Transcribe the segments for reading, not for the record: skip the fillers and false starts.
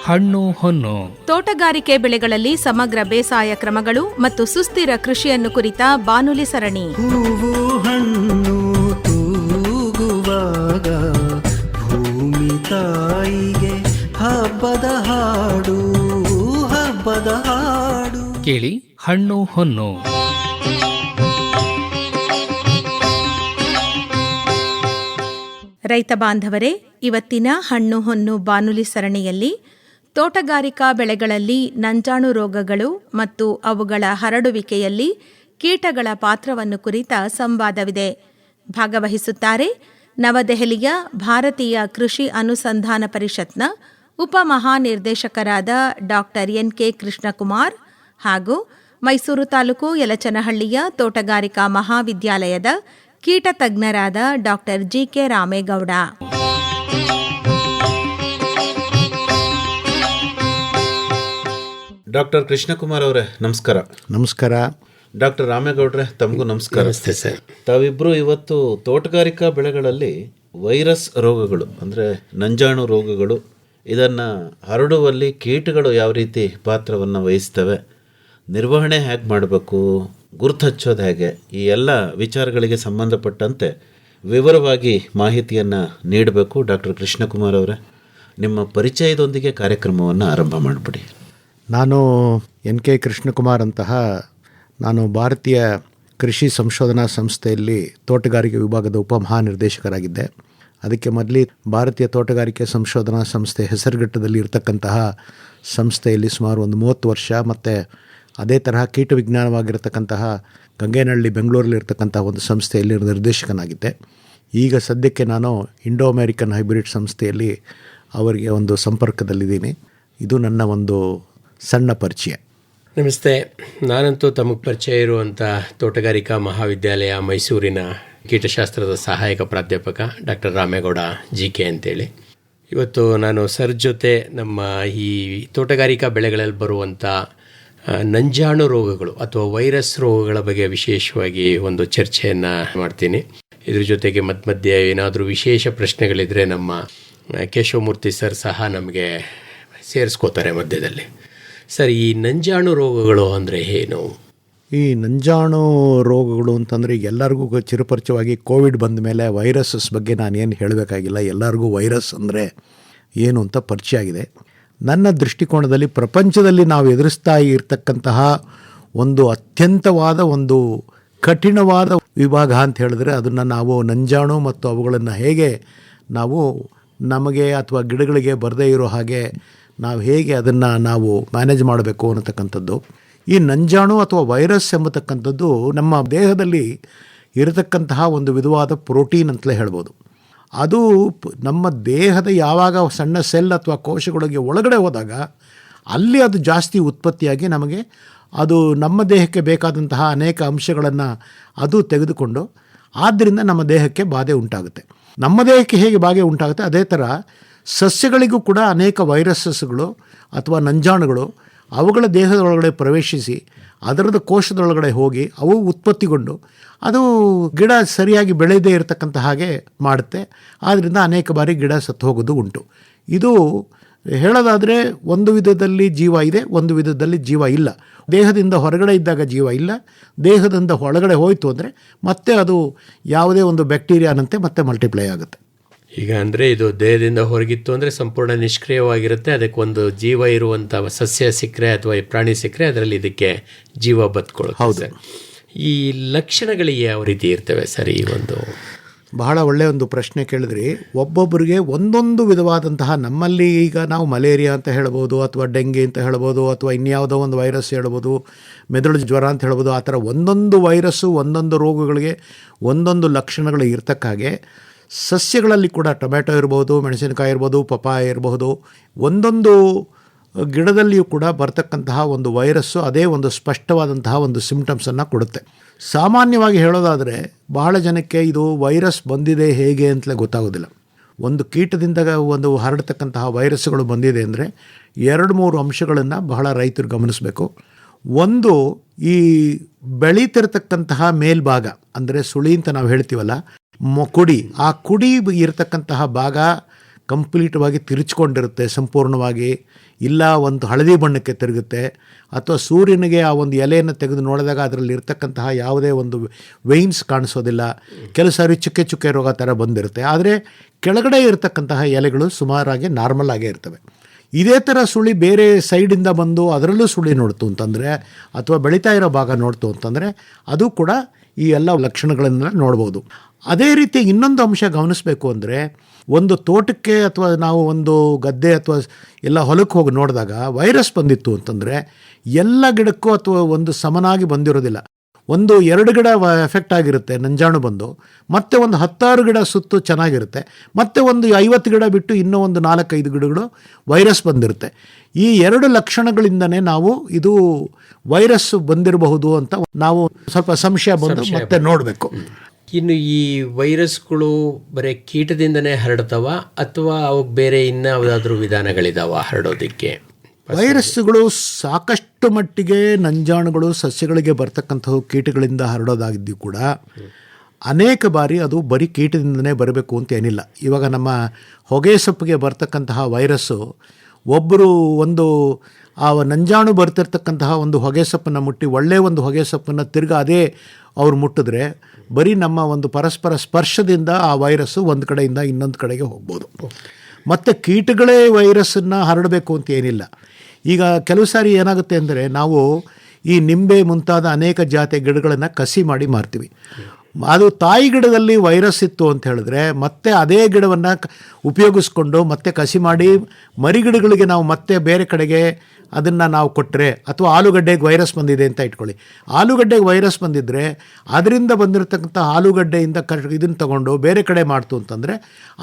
ಹಣ್ಣು ಹೊನ್ನು. ತೋಟಗಾರಿಕೆ ಬೆಳೆಗಳಲ್ಲಿ ಸಮಗ್ರ ಬೇಸಾಯ ಕ್ರಮಗಳು ಮತ್ತು ಸುಸ್ಥಿರ ಕೃಷಿಯನ್ನು ಕುರಿತ ಬಾನುಲಿ ಸರಣಿ. ಹೂವು ಹಣ್ಣು ತೂಗುವಾಗ ಭೂಮಿ ತಾಯಿಗೆ ಹಬ್ಬದ ಹಾಡು, ಹಬ್ಬದ ಹಾಡು. ಕೇಳಿ ಹಣ್ಣು ಹೊನ್ನು. ರೈತ ಬಾಂಧವರೇ, ಇವತ್ತಿನ ಹಣ್ಣು ಹೊನ್ನು ಬಾನುಲಿ ಸರಣಿಯಲ್ಲಿ ತೋಟಗಾರಿಕಾ ಬೆಳೆಗಳಲ್ಲಿ ನಂಜಾಣು ರೋಗಗಳು ಮತ್ತು ಅವುಗಳ ಹರಡುವಿಕೆಯಲ್ಲಿ ಕೀಟಗಳ ಪಾತ್ರವನ್ನು ಕುರಿತ ಸಂವಾದವಿದೆ. ಭಾಗವಹಿಸುತ್ತಾರೆ ನವದೆಹಲಿಯ ಭಾರತೀಯ ಕೃಷಿ ಅನುಸಂಧಾನ ಪರಿಷತ್ನ ಉಪಮಹಾನಿರ್ದೇಶಕರಾದ ಡಾಕ್ಟರ್ ಎನ್.ಕೆ. ಕೃಷ್ಣಕುಮಾರ್ ಹಾಗೂ ಮೈಸೂರು ತಾಲೂಕು ಯಲಚನಹಳ್ಳಿಯ ತೋಟಗಾರಿಕಾ ಮಹಾವಿದ್ಯಾಲಯದ ಕೀಟ ತಜ್ಞರಾದ doctor GK. Ramegowda. Doctor Krishnakumar ಅವರೇ ನಮಸ್ಕಾರ. ನಮಸ್ಕಾರ. ಡಾಕ್ಟರ್ ರಾಮೇಗೌಡ್ರೆ ತಮಗೂ ನಮಸ್ಕಾರ. ನಮಸ್ತೆ ಸರ್. ತಾವಿಬ್ಬರು ಇವತ್ತು ತೋಟಗಾರಿಕಾ ಬೆಳೆಗಳಲ್ಲಿ ವೈರಸ್ ರೋಗಗಳು ಅಂದರೆ ನಂಜಾಣು ರೋಗಗಳು, ಇದನ್ನು ಹರಡುವಲ್ಲಿ ಕೀಟಗಳು ಯಾವ ರೀತಿ ಪಾತ್ರವನ್ನು ವಹಿಸ್ತವೆ, ನಿರ್ವಹಣೆ ಹೇಗೆ ಮಾಡಬೇಕು, ಗುರುತು ಹಚ್ಚೋದು ಹೇಗೆ, ಈ ಎಲ್ಲ ವಿಚಾರಗಳಿಗೆ ಸಂಬಂಧಪಟ್ಟಂತೆ ವಿವರವಾಗಿ ಮಾಹಿತಿಯನ್ನು ನೀಡಬೇಕು. ಡಾಕ್ಟರ್ ಕೃಷ್ಣಕುಮಾರ್ ಅವರೇ, ನಿಮ್ಮ ಪರಿಚಯದೊಂದಿಗೆ ಕಾರ್ಯಕ್ರಮವನ್ನು ಆರಂಭ ಮಾಡಿಬಿಡಿ. ನಾನು ಎನ್.ಕೆ. ಕೃಷ್ಣಕುಮಾರ್ ಅಂತಹ ನಾನು ಭಾರತೀಯ ಕೃಷಿ ಸಂಶೋಧನಾ ಸಂಸ್ಥೆಯಲ್ಲಿ ತೋಟಗಾರಿಕೆ ವಿಭಾಗದ ಉಪಮಹಾನಿರ್ದೇಶಕರಾಗಿದ್ದೆ. ಅದಕ್ಕೆ ಮೊದಲು ಭಾರತೀಯ ತೋಟಗಾರಿಕೆ ಸಂಶೋಧನಾ ಸಂಸ್ಥೆ ಹೆಸರುಘಟ್ಟದಲ್ಲಿ ಇರತಕ್ಕಂತಹ ಸಂಸ್ಥೆಯಲ್ಲಿ ಸುಮಾರು ಒಂದು 30 ವರ್ಷ, ಮತ್ತು ಅದೇ ತರಹ ಕೀಟ ವಿಜ್ಞಾನವಾಗಿರತಕ್ಕಂತಹ ಗಂಗೇನಹಳ್ಳಿ ಬೆಂಗಳೂರಲ್ಲಿರ್ತಕ್ಕಂಥ ಒಂದು ಸಂಸ್ಥೆಯಲ್ಲಿ ನಿರ್ದೇಶಕನಾಗಿದ್ದೆ. ಈಗ ಸದ್ಯಕ್ಕೆ ನಾನು ಇಂಡೋ ಅಮೇರಿಕನ್ ಹೈಬ್ರಿಡ್ ಸಂಸ್ಥೆಯಲ್ಲಿ ಅವರಿಗೆ ಒಂದು ಸಂಪರ್ಕದಲ್ಲಿದ್ದೀನಿ. ಇದು ನನ್ನ ಒಂದು ಸಣ್ಣ ಪರಿಚಯ. ನಮಸ್ತೆ. ನಾನಂತೂ ತಮಗೆ ಪರಿಚಯ ಇರುವಂಥ ತೋಟಗಾರಿಕಾ ಮಹಾವಿದ್ಯಾಲಯ ಮೈಸೂರಿನ ಕೀಟಶಾಸ್ತ್ರದ ಸಹಾಯಕ ಪ್ರಾಧ್ಯಾಪಕ ಡಾಕ್ಟರ್ ರಾಮೇಗೌಡ ಜಿ.ಕೆ. ಅಂತೇಳಿ. ಇವತ್ತು ನಾನು ಸರ್ ಜೊತೆ ನಮ್ಮ ಈ ತೋಟಗಾರಿಕಾ ಬೆಳೆಗಳಲ್ಲಿ ಬರುವಂಥ ನಂಜಾಣು ರೋಗಗಳು ಅಥವಾ ವೈರಸ್ ರೋಗಗಳ ಬಗ್ಗೆ ವಿಶೇಷವಾಗಿ ಒಂದು ಚರ್ಚೆಯನ್ನು ಮಾಡ್ತೀನಿ. ಇದ್ರ ಜೊತೆಗೆ ಮಧ್ಯೆ ಏನಾದರೂ ವಿಶೇಷ ಪ್ರಶ್ನೆಗಳಿದ್ದರೆ ನಮ್ಮ ಕೇಶವಮೂರ್ತಿ ಸರ್ ಸಹ ನಮಗೆ ಸೇರಿಸ್ಕೋತಾರೆ ಮಧ್ಯದಲ್ಲಿ. ಸರ್, ಈ ನಂಜಾಣು ರೋಗಗಳು ಅಂದರೆ ಏನು? ಈ ನಂಜಾಣು ರೋಗಗಳು ಅಂತಂದರೆ ಈಗ ಎಲ್ಲರಿಗೂ ಚಿರಪರಿಚಯವಾಗಿ ಕೋವಿಡ್ ಬಂದ ಮೇಲೆ ವೈರಸಸ್ ಬಗ್ಗೆ ನಾನೇನು ಹೇಳಬೇಕಾಗಿಲ್ಲ. ಎಲ್ಲರಿಗೂ ವೈರಸ್ ಅಂದರೆ ಏನು ಅಂತ ಪರಿಚಯ ಆಗಿದೆ. ನನ್ನ ದೃಷ್ಟಿಕೋನದಲ್ಲಿ ಪ್ರಪಂಚದಲ್ಲಿ ನಾವು ಎದುರಿಸ್ತಾ ಇರತಕ್ಕಂತಹ ಒಂದು ಅತ್ಯಂತವಾದ ಒಂದು ಕಠಿಣವಾದ ವಿಭಾಗ ಅಂತ ಹೇಳಿದ್ರೆ ಅದನ್ನು ನಾವು ನಂಜಾಣು ಮತ್ತು ಅವುಗಳನ್ನು ಹೇಗೆ ನಾವು ನಮಗೆ ಅಥವಾ ಗಿಡಗಳಿಗೆ ಬರದೇ ಇರೋ ಹಾಗೆ ನಾವು ಹೇಗೆ ಅದನ್ನು ನಾವು ಮ್ಯಾನೇಜ್ ಮಾಡಬೇಕು ಅನ್ನತಕ್ಕಂಥದ್ದು. ಈ ನಂಜಾಣು ಅಥವಾ ವೈರಸ್ ಎಂಬತಕ್ಕಂಥದ್ದು ನಮ್ಮ ದೇಹದಲ್ಲಿ ಇರತಕ್ಕಂತಹ ಒಂದು ವಿಧವಾದ ಪ್ರೋಟೀನ್ ಅಂತಲೇ ಹೇಳ್ಬೋದು. ಅದು ನಮ್ಮ ದೇಹದ ಯಾವಾಗ ಸಣ್ಣ ಸೆಲ್ ಅಥವಾ ಕೋಶಗಳಿಗೆ ಒಳಗಡೆ ಹೋದಾಗ ಅಲ್ಲಿ ಅದು ಜಾಸ್ತಿ ಉತ್ಪತ್ತಿಯಾಗಿ ನಮಗೆ ಅದು ನಮ್ಮ ದೇಹಕ್ಕೆ ಬೇಕಾದಂತಹ ಅನೇಕ ಅಂಶಗಳನ್ನು ಅದು ತೆಗೆದುಕೊಂಡು ಆದ್ದರಿಂದ ನಮ್ಮ ದೇಹಕ್ಕೆ ಬಾಧೆ ಉಂಟಾಗುತ್ತೆ. ನಮ್ಮ ದೇಹಕ್ಕೆ ಹೇಗೆ ಬಾಧೆ ಉಂಟಾಗುತ್ತೆ ಅದೇ ಥರ ಸಸ್ಯಗಳಿಗೂ ಕೂಡ ಅನೇಕ ವೈರಸ್ಸಸ್ಗಳು ಅಥವಾ ನಂಜಾಣುಗಳು ಅವುಗಳ ದೇಹದೊಳಗಡೆ ಪ್ರವೇಶಿಸಿ ಅದರದ ಕೋಶದೊಳಗಡೆ ಹೋಗಿ ಅವು ಉತ್ಪತ್ತಿಗೊಂಡು ಅದು ಗಿಡ ಸರಿಯಾಗಿ ಬೆಳೆಯದೇ ಇರತಕ್ಕಂಥ ಹಾಗೆ ಮಾಡುತ್ತೆ. ಆದ್ದರಿಂದ ಅನೇಕ ಬಾರಿ ಗಿಡ ಸತ್ತು ಹೋಗೋದು ಉಂಟು. ಇದು ಹೇಳೋದಾದರೆ ಒಂದು ವಿಧದಲ್ಲಿ ಜೀವ ಇದೆ, ಒಂದು ವಿಧದಲ್ಲಿ ಜೀವ ಇಲ್ಲ. ದೇಹದಿಂದ ಹೊರಗಡೆ ಇದ್ದಾಗ ಜೀವ ಇಲ್ಲ, ದೇಹದಿಂದ ಒಳಗಡೆ ಹೋಯಿತು ಅಂದರೆ ಮತ್ತೆ ಅದು ಯಾವುದೇ ಒಂದು ಬ್ಯಾಕ್ಟೀರಿಯಾನಂತೆ ಮತ್ತೆ ಮಲ್ಟಿಪ್ಲೈ ಆಗುತ್ತೆ. ಈಗ ಅಂದರೆ ಇದು ದೇಹದಿಂದ ಹೊರಗಿತ್ತು ಅಂದರೆ ಸಂಪೂರ್ಣ ನಿಷ್ಕ್ರಿಯವಾಗಿರುತ್ತೆ. ಅದಕ್ಕೆ ಒಂದು ಜೀವ ಇರುವಂಥ ಸಸ್ಯ ಸಿಕ್ಕರೆ ಅಥವಾ ಪ್ರಾಣಿ ಸಿಕ್ಕರೆ ಅದರಲ್ಲಿ ಇದಕ್ಕೆ ಜೀವ ಬದುಕೊಳ್ಳುತ್ತೆ. ಹೌದು. ಈ ಲಕ್ಷಣಗಳು ಯಾವ ರೀತಿ ಇರ್ತವೆ ಸರ್? ಈ ಒಂದು ಬಹಳ ಒಳ್ಳೆಯ ಒಂದು ಪ್ರಶ್ನೆ ಕೇಳಿದ್ರಿ. ಒಬ್ಬೊಬ್ಬರಿಗೆ ಒಂದೊಂದು ವಿಧವಾದಂತಹ, ನಮ್ಮಲ್ಲಿ ಈಗ ನಾವು ಮಲೇರಿಯಾ ಅಂತ ಹೇಳ್ಬೋದು ಅಥವಾ ಡೆಂಗಿ ಅಂತ ಹೇಳ್ಬೋದು ಅಥವಾ ಇನ್ಯಾವುದೋ ಒಂದು ವೈರಸ್ ಹೇಳ್ಬೋದು, ಮೆದುಳು ಜ್ವರ ಅಂತ ಹೇಳ್ಬೋದು. ಆ ಥರ ಒಂದೊಂದು ವೈರಸ್ಸು ಒಂದೊಂದು ರೋಗಗಳಿಗೆ ಒಂದೊಂದು ಲಕ್ಷಣಗಳು ಇರ್ತಕ್ಕ ಹಾಗೆ ಸಸ್ಯಗಳಲ್ಲಿ ಕೂಡ ಟೊಮೆಟೊ ಇರ್ಬೋದು, ಮೆಣಸಿನಕಾಯಿ ಇರ್ಬೋದು, ಪಪಾಯ ಇರಬಹುದು, ಒಂದೊಂದು ಗಿಡದಲ್ಲಿಯೂ ಕೂಡ ಬರ್ತಕ್ಕಂತಹ ಒಂದು ವೈರಸ್ಸು ಅದೇ ಒಂದು ಸ್ಪಷ್ಟವಾದಂತಹ ಒಂದು ಸಿಂಪ್ಟಮ್ಸನ್ನು ಕೊಡುತ್ತೆ. ಸಾಮಾನ್ಯವಾಗಿ ಹೇಳೋದಾದರೆ ಬಹಳ ಜನಕ್ಕೆ ಇದು ವೈರಸ್ ಬಂದಿದೆ ಹೇಗೆ ಅಂತಲೇ ಗೊತ್ತಾಗೋದಿಲ್ಲ. ಒಂದು ಕೀಟದಿಂದ ಒಂದು ಹರಡ್ತಕ್ಕಂತಹ ವೈರಸ್ಗಳು ಬಂದಿದೆ ಅಂದರೆ 2-3 ಅಂಶಗಳನ್ನು ಬಹಳ ರೈತರು ಗಮನಿಸಬೇಕು. ಒಂದು, ಈ ಬೆಳೀತಿರ್ತಕ್ಕಂತಹ ಮೇಲ್ಭಾಗ ಅಂದರೆ ಸುಳಿ ಅಂತ ನಾವು ಹೇಳ್ತೀವಲ್ಲ, ಕುಡಿ, ಆ ಕುಡಿ ಇರತಕ್ಕಂತಹ ಭಾಗ ಕಂಪ್ಲೀಟವಾಗಿ ತಿರುಚ್ಕೊಂಡಿರುತ್ತೆ ಸಂಪೂರ್ಣವಾಗಿ, ಇಲ್ಲ ಒಂದು ಹಳದಿ ಬಣ್ಣಕ್ಕೆ ತಿರುಗುತ್ತೆ, ಅಥವಾ ಸೂರ್ಯನಿಗೆ ಆ ಒಂದು ಎಲೆಯನ್ನು ತೆಗೆದು ನೋಡಿದಾಗ ಅದರಲ್ಲಿ ಇರ್ತಕ್ಕಂತಹ ಯಾವುದೇ ಒಂದು ವೆಯ್ನ್ಸ್ ಕಾಣಿಸೋದಿಲ್ಲ. ಕೆಲವು ಸಾರಿ ಚುಕ್ಕೆ ಚುಕ್ಕೆ ರೋಗ ಥರ ಬಂದಿರುತ್ತೆ. ಆದರೆ ಕೆಳಗಡೆ ಇರತಕ್ಕಂತಹ ಎಲೆಗಳು ಸುಮಾರಾಗಿ ನಾರ್ಮಲ್ ಆಗೇ ಇರ್ತವೆ. ಇದೇ ಥರ ಸುಳಿ ಬೇರೆ ಸೈಡಿಂದ ಬಂದು ಅದರಲ್ಲೂ ಸುಳಿ ನೋಡ್ತು ಅಂತಂದರೆ, ಅಥವಾ ಬೆಳೀತಾ ಇರೋ ಭಾಗ ನೋಡ್ತು ಅಂತಂದರೆ, ಅದು ಕೂಡ ಈ ಎಲ್ಲ ಲಕ್ಷಣಗಳನ್ನೆಲ್ಲ ನೋಡ್ಬೋದು. ಅದೇ ರೀತಿ ಇನ್ನೊಂದು ಅಂಶ ಗಮನಿಸಬೇಕು ಅಂದರೆ, ಒಂದು ತೋಟಕ್ಕೆ ಅಥವಾ ನಾವು ಒಂದು ಗದ್ದೆ ಅಥವಾ ಎಲ್ಲ ಹೊಲಕ್ಕೆ ಹೋಗಿ ನೋಡಿದಾಗ ವೈರಸ್ ಬಂದಿತ್ತು ಅಂತಂದರೆ ಎಲ್ಲ ಗಿಡಕ್ಕೂ ಅಥವಾ ಒಂದು ಸಮನಾಗಿ ಬಂದಿರೋದಿಲ್ಲ. 1-2 ಗಿಡ ಎಫೆಕ್ಟ್ ಆಗಿರುತ್ತೆ ನಂಜಾಣು ಬಂದು, ಮತ್ತೆ ಒಂದು 10-6 ಗಿಡ ಸುತ್ತು ಚೆನ್ನಾಗಿರುತ್ತೆ, ಮತ್ತೆ ಒಂದು 50 ಗಿಡ ಬಿಟ್ಟು ಇನ್ನೂ ಒಂದು 4-5 ಗಿಡಗಳು ವೈರಸ್ ಬಂದಿರುತ್ತೆ. ಈ 2 ಲಕ್ಷಣಗಳಿಂದನೇ ನಾವು ಇದು ವೈರಸ್ ಬಂದಿರಬಹುದು ಅಂತ ನಾವು ಸ್ವಲ್ಪ ಸಂಶಯ ಬಂದು ಮತ್ತೆ ನೋಡಬೇಕು. ಇನ್ನು ಈ ವೈರಸ್ಗಳು ಬರೀ ಕೀಟದಿಂದನೇ ಹರಡ್ತವ ಅಥವಾ ಅವಕ್ಕೆ ಬೇರೆ ಇನ್ಯಾವುದಾದ್ರೂ ವಿಧಾನಗಳಿದಾವ ಹರಡೋದಕ್ಕೆ? ವೈರಸ್ಗಳು ಸಾಕಷ್ಟು ಮಟ್ಟಿಗೆ ನಂಜಾಣುಗಳು ಸಸ್ಯಗಳಿಗೆ ಬರ್ತಕ್ಕಂತಹ ಕೀಟಗಳಿಂದ ಹರಡೋದಾಗಿದ್ದು ಕೂಡ ಅನೇಕ ಬಾರಿ ಅದು ಬರೀ ಕೀಟದಿಂದನೇ ಬರಬೇಕು ಅಂತ ಏನಿಲ್ಲ. ಇವಾಗ ನಮ್ಮ ಹೊಗೆ ಸೊಪ್ಪಿಗೆ ಬರ್ತಕ್ಕಂತಹ ವೈರಸ್ಸು ಒಬ್ಬರು ಒಂದು ಆ ನಂಜಾಣು ಬರ್ತಿರ್ತಕ್ಕಂತಹ ಒಂದು ಹೊಗೆ ಸೊಪ್ಪನ್ನು ಮುಟ್ಟಿ ಒಳ್ಳೆಯ ಒಂದು ಹೊಗೆ ಸೊಪ್ಪನ್ನು ತಿರ್ಗಾ ಅದೇ ಅವ್ರು ಮುಟ್ಟಿದ್ರೆ ಬರೀ ನಮ್ಮ ಒಂದು ಪರಸ್ಪರ ಸ್ಪರ್ಶದಿಂದ ಆ ವೈರಸ್ಸು ಒಂದು ಕಡೆಯಿಂದ ಇನ್ನೊಂದು ಕಡೆಗೆ ಹೋಗ್ಬೋದು. ಮತ್ತು ಕೀಟಗಳೇ ವೈರಸ್ಸನ್ನು ಹರಡಬೇಕು ಅಂತ ಏನಿಲ್ಲ. ಈಗ ಕೆಲವು ಸಾರಿ ಏನಾಗುತ್ತೆ ಅಂದರೆ, ನಾವು ಈ ನಿಂಬೆ ಮುಂತಾದ ಅನೇಕ ಜಾತಿಯ ಗಿಡಗಳನ್ನು ಕಸಿ ಮಾಡಿ ಮಾರ್ತೀವಿ. ಅದು ತಾಯಿ ಗಿಡದಲ್ಲಿ ವೈರಸ್ ಇತ್ತು ಅಂತ ಹೇಳಿದ್ರೆ ಮತ್ತೆ ಅದೇ ಗಿಡವನ್ನು ಉಪಯೋಗಿಸ್ಕೊಂಡು ಮತ್ತೆ ಕಸಿ ಮಾಡಿ ಮರಿಗಿಡಗಳಿಗೆ ನಾವು ಮತ್ತೆ ಬೇರೆ ಕಡೆಗೆ ಅದನ್ನು ನಾವು ಕೊಟ್ಟರೆ, ಅಥವಾ ಆಲೂಗಡ್ಡೆಗೆ ವೈರಸ್ ಬಂದಿದೆ ಅಂತ ಇಟ್ಕೊಳ್ಳಿ, ಆಲೂಗಡ್ಡೆಗೆ ವೈರಸ್ ಬಂದಿದ್ದರೆ ಅದರಿಂದ ಬಂದಿರತಕ್ಕಂಥ ಆಲೂಗಡ್ಡೆಯಿಂದ ಇದನ್ನು ತಗೊಂಡು ಬೇರೆ ಕಡೆ ಮಾಡ್ತು ಅಂತಂದರೆ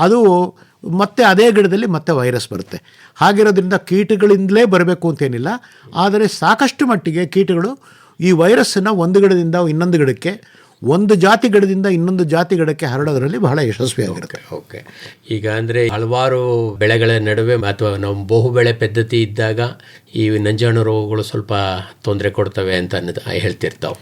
ಅದು ಮತ್ತೆ ಅದೇ ಗಿಡದಲ್ಲಿ ಮತ್ತೆ ವೈರಸ್ ಬರುತ್ತೆ. ಹಾಗಿರೋದ್ರಿಂದ ಕೀಟಗಳಿಂದಲೇ ಬರಬೇಕು ಅಂತೇನಿಲ್ಲ. ಆದರೆ ಸಾಕಷ್ಟು ಮಟ್ಟಿಗೆ ಕೀಟಗಳು ಈ ವೈರಸ್ಸನ್ನು ಒಂದು ಗಿಡದಿಂದ ಇನ್ನೊಂದು ಗಿಡಕ್ಕೆ, ಒಂದು ಜಾತಿ ಗಿಡದಿಂದ ಇನ್ನೊಂದು ಜಾತಿ ಗಿಡಕ್ಕೆ ಹರಡೋದ್ರಲ್ಲಿ ಬಹಳ ಯಶಸ್ವಿಯಾಗಿರುತ್ತೆ. ಓಕೆ. ಈಗ ಅಂದರೆ ಹಲವಾರು ಬೆಳೆಗಳ ನಡುವೆ ಅಥವಾ ನಾವು ಬಹುಬೆಳೆ ಪದ್ಧತಿ ಇದ್ದಾಗ ಈ ನಂಜಾಣು ರೋಗಗಳು ಸ್ವಲ್ಪ ತೊಂದರೆ ಕೊಡ್ತವೆ ಅಂತ ಹೇಳ್ತಿರ್ತಾವೆ.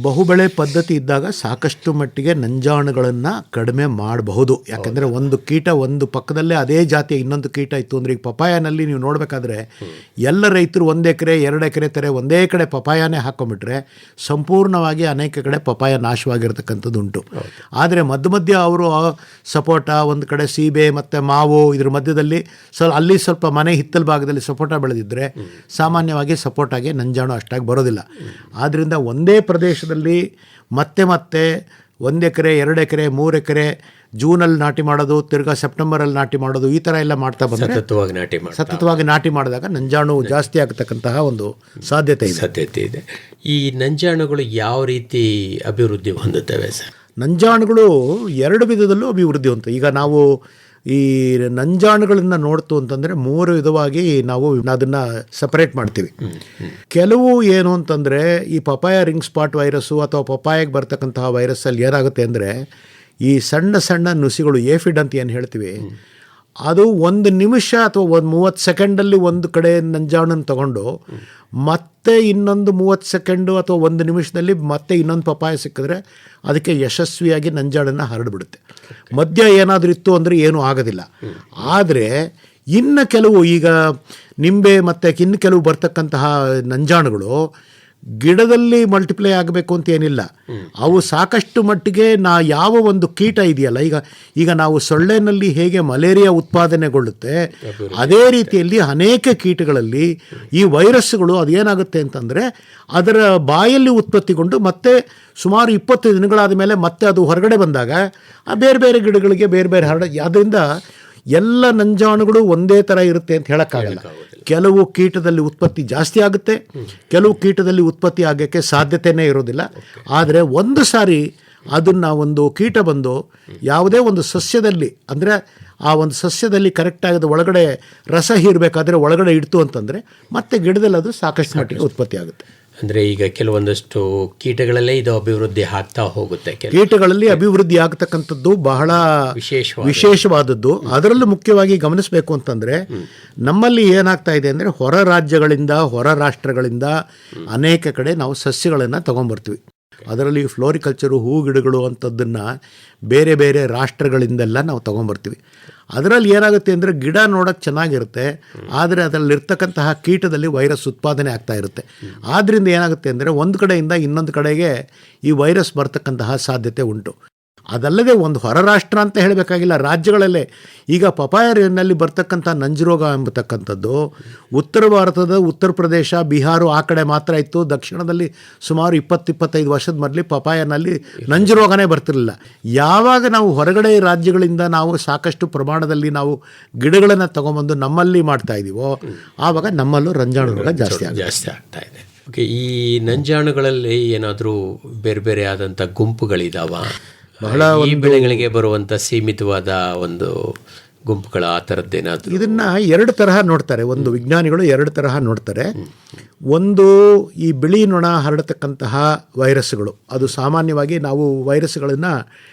ಬಹುಬೆಳೆ ಪದ್ಧತಿ ಇದ್ದಾಗ ಸಾಕಷ್ಟು ಮಟ್ಟಿಗೆ ನಂಜಾಣುಗಳನ್ನು ಕಡಿಮೆ ಮಾಡಬಹುದು. ಯಾಕಂದರೆ ಒಂದು ಕೀಟ ಒಂದು ಪಕ್ಕದಲ್ಲೇ ಅದೇ ಜಾತಿಯ ಇನ್ನೊಂದು ಕೀಟ ಇತ್ತು ಅಂದರೆ, ಈಗ ಪಪಾಯನಲ್ಲಿ ನೀವು ನೋಡಬೇಕಾದ್ರೆ ಎಲ್ಲ ರೈತರು 1 ಎಕರೆ 2 ಎಕರೆ ತರ ಒಂದೇ ಕಡೆ ಪಪಾಯನೇ ಹಾಕೊಂಡ್ಬಿಟ್ರೆ ಸಂಪೂರ್ಣವಾಗಿ ಅನೇಕ ಕಡೆ ಪಪಾಯ ನಾಶವಾಗಿರ್ತಕ್ಕಂಥದ್ದು ಉಂಟು. ಆದರೆ ಮಧ್ಯ ಅವರು ಸಪೋಟ, ಒಂದು ಕಡೆ ಸೀಬೆ ಮತ್ತು ಮಾವು, ಇದ್ರ ಮಧ್ಯದಲ್ಲಿ ಅಲ್ಲಿ ಸ್ವಲ್ಪ ಮನೆ ಹಿತ್ತಲ ಭಾಗದಲ್ಲಿ ಸಪೋಟ ಬೆಳೆದಿದ್ದರೆ ಸಾಮಾನ್ಯವಾಗಿ ಸಪೋಟಾಗೆ ನಂಜಾಣು ಅಷ್ಟಾಗಿ ಬರೋದಿಲ್ಲ. ಆದ್ದರಿಂದ ಒಂದೇ ಪ್ರದೇಶ ಮತ್ತೆ 1 ಎಕರೆ 2 ಎಕರೆ 3 ಎಕರೆ ಜೂನಲ್ಲಿ ನಾಟಿ ಮಾಡೋದು, ತಿರ್ಗಾ ಸೆಪ್ಟೆಂಬರಲ್ಲಿ ನಾಟಿ ಮಾಡೋದು, ಈ ಥರ ಎಲ್ಲ ಮಾಡ್ತಾ ಬಂದರೆ ಸತತವಾಗಿ ನಾಟಿ ಮಾಡಿದಾಗ ನಂಜಾಣು ಜಾಸ್ತಿ ಆಗತಕ್ಕಂತಹ ಒಂದು ಸಾಧ್ಯತೆ ಇದೆ. ಈ ನಂಜಾಣುಗಳು ಯಾವ ರೀತಿ ಅಭಿವೃದ್ಧಿ ಹೊಂದುತ್ತವೆ ಸರ್? ನಂಜಾಣುಗಳು 2 ವಿಧದಲ್ಲೂ ಅಭಿವೃದ್ಧಿ ಹೊಂದುತ್ತವೆ. ಈಗ ನಾವು ಈ ನಂಜಾಣುಗಳನ್ನು ನೋಡ್ತು ಅಂತಂದರೆ 3 ವಿಧವಾಗಿ ನಾವು ಅದನ್ನು ಸಪರೇಟ್ ಮಾಡ್ತೀವಿ. ಕೆಲವು ಏನು ಅಂತಂದರೆ, ಈ ಪಪಾಯ ರಿಂಗ್ ಸ್ಪಾಟ್ ವೈರಸ್ಸು ಅಥವಾ ಪಪಾಯಗೆ ಬರ್ತಕ್ಕಂತಹ ವೈರಸ್ಸಲ್ಲಿ ಏನಾಗುತ್ತೆ ಅಂದರೆ, ಈ ಸಣ್ಣ ಸಣ್ಣ ನುಸಿಗಳು ಏಫಿಡ್ ಅಂತ ಏನು ಹೇಳ್ತೀವಿ, ಅದು 1 ನಿಮಿಷ ಅಥವಾ 30 ಸೆಕೆಂಡಲ್ಲಿ ಒಂದು ಕಡೆ ನಂಜಾಣನ್ನು ತಗೊಂಡು ಮತ್ತೆ ಇನ್ನೊಂದು 30 ಸೆಕೆಂಡು ಅಥವಾ 1 ನಿಮಿಷದಲ್ಲಿ ಮತ್ತೆ ಇನ್ನೊಂದು ಪಪಾಯ ಸಿಕ್ಕಿದ್ರೆ ಅದಕ್ಕೆ ಯಶಸ್ವಿಯಾಗಿ ನಂಜಾಣನ್ನು ಹರಡಿಬಿಡುತ್ತೆ. ಮಧ್ಯ ಏನಾದರೂ ಇತ್ತು ಅಂದರೆ ಏನೂ ಆಗೋದಿಲ್ಲ. ಆದರೆ ಇನ್ನು ಕೆಲವು, ಈಗ ನಿಂಬೆ ಮತ್ತು ಇನ್ನು ಕೆಲವು ಬರ್ತಕ್ಕಂತಹ ನಂಜಾಣುಗಳು ಗಿಡದಲ್ಲಿ ಮಲ್ಟಿಪ್ಲೈ ಆಗಬೇಕು ಅಂತ ಏನಿಲ್ಲ. ಅವು ಸಾಕಷ್ಟು ಮಟ್ಟಿಗೆ ಯಾವ ಒಂದು ಕೀಟ ಇದೆಯಲ್ಲ, ಈಗ ನಾವು ಸೊಳ್ಳೆನಲ್ಲಿ ಹೇಗೆ ಮಲೇರಿಯಾ ಉತ್ಪಾದನೆಗೊಳ್ಳುತ್ತೆ ಅದೇ ರೀತಿಯಲ್ಲಿ ಅನೇಕ ಕೀಟಗಳಲ್ಲಿ ಈ ವೈರಸ್ಗಳು ಅದೇನಾಗುತ್ತೆ ಅಂತಂದರೆ ಅದರ ಬಾಯಲ್ಲಿ ಉತ್ಪತ್ತಿಗೊಂಡು ಮತ್ತೆ ಸುಮಾರು 20 ದಿನಗಳಾದ ಮೇಲೆ ಮತ್ತೆ ಅದು ಹೊರಗಡೆ ಬಂದಾಗ ಬೇರೆ ಬೇರೆ ಗಿಡಗಳಿಗೆ ಬೇರೆ ಬೇರೆ ಅದರಿಂದ ಎಲ್ಲ ನಂಜಾಣುಗಳು ಒಂದೇ ಥರ ಇರುತ್ತೆ ಅಂತ ಹೇಳೋಕ್ಕಾಗಲ್ಲ. ಕೆಲವು ಕೀಟದಲ್ಲಿ ಉತ್ಪತ್ತಿ ಜಾಸ್ತಿ ಆಗುತ್ತೆ, ಕೆಲವು ಕೀಟದಲ್ಲಿ ಉತ್ಪತ್ತಿ ಆಗೋಕ್ಕೆ ಸಾಧ್ಯತೆಯೇ ಇರೋದಿಲ್ಲ. ಆದರೆ ಒಂದು ಸಾರಿ ಅದನ್ನು ಒಂದು ಕೀಟ ಬಂದು ಯಾವುದೇ ಒಂದು ಸಸ್ಯದಲ್ಲಿ, ಅಂದರೆ ಆ ಒಂದು ಸಸ್ಯದಲ್ಲಿ ಕರೆಕ್ಟಾಗಿ ಒಳಗಡೆ ರಸ ಹೀರಬೇಕಾದ್ರೆ ಒಳಗಡೆ ಇಡ್ತು ಅಂತಂದರೆ ಮತ್ತೆ ಗಿಡದಲ್ಲಿ ಅದು ಸಾಕಷ್ಟು ಮಟ್ಟಿಗೆ ಉತ್ಪತ್ತಿ ಆಗುತ್ತೆ. ಅಂದರೆ ಈಗ ಕೆಲವೊಂದಷ್ಟು ಕೀಟಗಳಲ್ಲೇ ಇದು ಅಭಿವೃದ್ಧಿ ಆಗ್ತಾ ಹೋಗುತ್ತೆ. ಕೀಟಗಳಲ್ಲಿ ಅಭಿವೃದ್ಧಿ ಆಗ್ತಕ್ಕಂಥದ್ದು ಬಹಳ ವಿಶೇಷವಾದದ್ದು. ಅದರಲ್ಲೂ ಮುಖ್ಯವಾಗಿ ಗಮನಿಸಬೇಕು ಅಂತಂದರೆ, ನಮ್ಮಲ್ಲಿ ಏನಾಗ್ತಾ ಇದೆ ಅಂದರೆ, ಹೊರ ರಾಜ್ಯಗಳಿಂದ ಹೊರ ರಾಷ್ಟ್ರಗಳಿಂದ ಅನೇಕ ಕಡೆ ನಾವು ಸಸ್ಯಗಳನ್ನು ತಗೊಂಡ್ಬರ್ತೀವಿ. ಅದರಲ್ಲಿ ಫ್ಲೋರಿಕಲ್ಚರು, ಹೂ ಗಿಡಗಳು ಅಂಥದ್ದನ್ನು ಬೇರೆ ಬೇರೆ ರಾಷ್ಟ್ರಗಳಿಂದೆಲ್ಲ ನಾವು ತೊಗೊಂಬರ್ತೀವಿ. ಅದರಲ್ಲಿ ಏನಾಗುತ್ತೆ ಅಂದರೆ ಗಿಡ ನೋಡೋಕ್ಕೆ ಚೆನ್ನಾಗಿರುತ್ತೆ, ಆದರೆ ಅದರಲ್ಲಿರ್ತಕ್ಕಂತಹ ಕೀಟದಲ್ಲಿ ವೈರಸ್ ಉತ್ಪಾದನೆ ಆಗ್ತಾ ಇರುತ್ತೆ. ಆದ್ದರಿಂದ ಏನಾಗುತ್ತೆ ಅಂದರೆ ಒಂದು ಕಡೆಯಿಂದ ಇನ್ನೊಂದು ಕಡೆಗೆ ಈ ವೈರಸ್ ಬರ್ತಕ್ಕಂತಹ ಸಾಧ್ಯತೆ ಉಂಟು. ಅದಲ್ಲದೆ ಒಂದು ಹೊರ ರಾಷ್ಟ್ರ ಅಂತ ಹೇಳಬೇಕಾಗಿಲ್ಲ, ರಾಜ್ಯಗಳಲ್ಲೇ ಈಗ ಪಪಾಯನಲ್ಲಿ ಬರ್ತಕ್ಕಂಥ ನಂಜುರೋಗ ಎಂಬತಕ್ಕಂಥದ್ದು ಉತ್ತರ ಭಾರತದ ಉತ್ತರ ಪ್ರದೇಶ, ಬಿಹಾರ ಆ ಕಡೆ ಮಾತ್ರ ಇತ್ತು. ದಕ್ಷಿಣದಲ್ಲಿ ಸುಮಾರು 20-25 ವರ್ಷದ ಮೊದಲು ಪಪಾಯನಲ್ಲಿ ನಂಜುರೋಗನೇ ಬರ್ತಿರಲಿಲ್ಲ. ಯಾವಾಗ ನಾವು ಹೊರಗಡೆ ರಾಜ್ಯಗಳಿಂದ ನಾವು ಸಾಕಷ್ಟು ಪ್ರಮಾಣದಲ್ಲಿ ನಾವು ಗಿಡಗಳನ್ನು ತಗೊಂಬಂದು ನಮ್ಮಲ್ಲಿ ಮಾಡ್ತಾ ಇದ್ದೀವೋ ಆವಾಗ ನಮ್ಮಲ್ಲೂ ರಂಜಾಣು ರೋಗ ಜಾಸ್ತಿ ಆಗ್ತಾ ಇದೆ. ಓಕೆ, ಈ ನಂಜಾಣುಗಳಲ್ಲಿ ಏನಾದರೂ ಬೇರೆ ಬೇರೆ ಆದಂಥ ಗುಂಪುಗಳಿದಾವ? ಬಹಳ ಈ ಬೆಳೆಗಳಿಗೆ ಬರುವಂಥ ಸೀಮಿತವಾದ ಒಂದು ಗುಂಪುಗಳ ಆ ಥರದ್ದೇನಾದರೂ? ಇದನ್ನು 2 ತರಹ ನೋಡ್ತಾರೆ. ಒಂದು ವಿಜ್ಞಾನಿಗಳು 2 ತರಹ ನೋಡ್ತಾರೆ. ಒಂದು ಈ ಬಿಳಿ ನೊಣ ಹರಡತಕ್ಕಂತಹ ವೈರಸ್ಗಳು, ಅದು ಸಾಮಾನ್ಯವಾಗಿ ನಾವು ವೈರಸ್ಗಳನ್ನು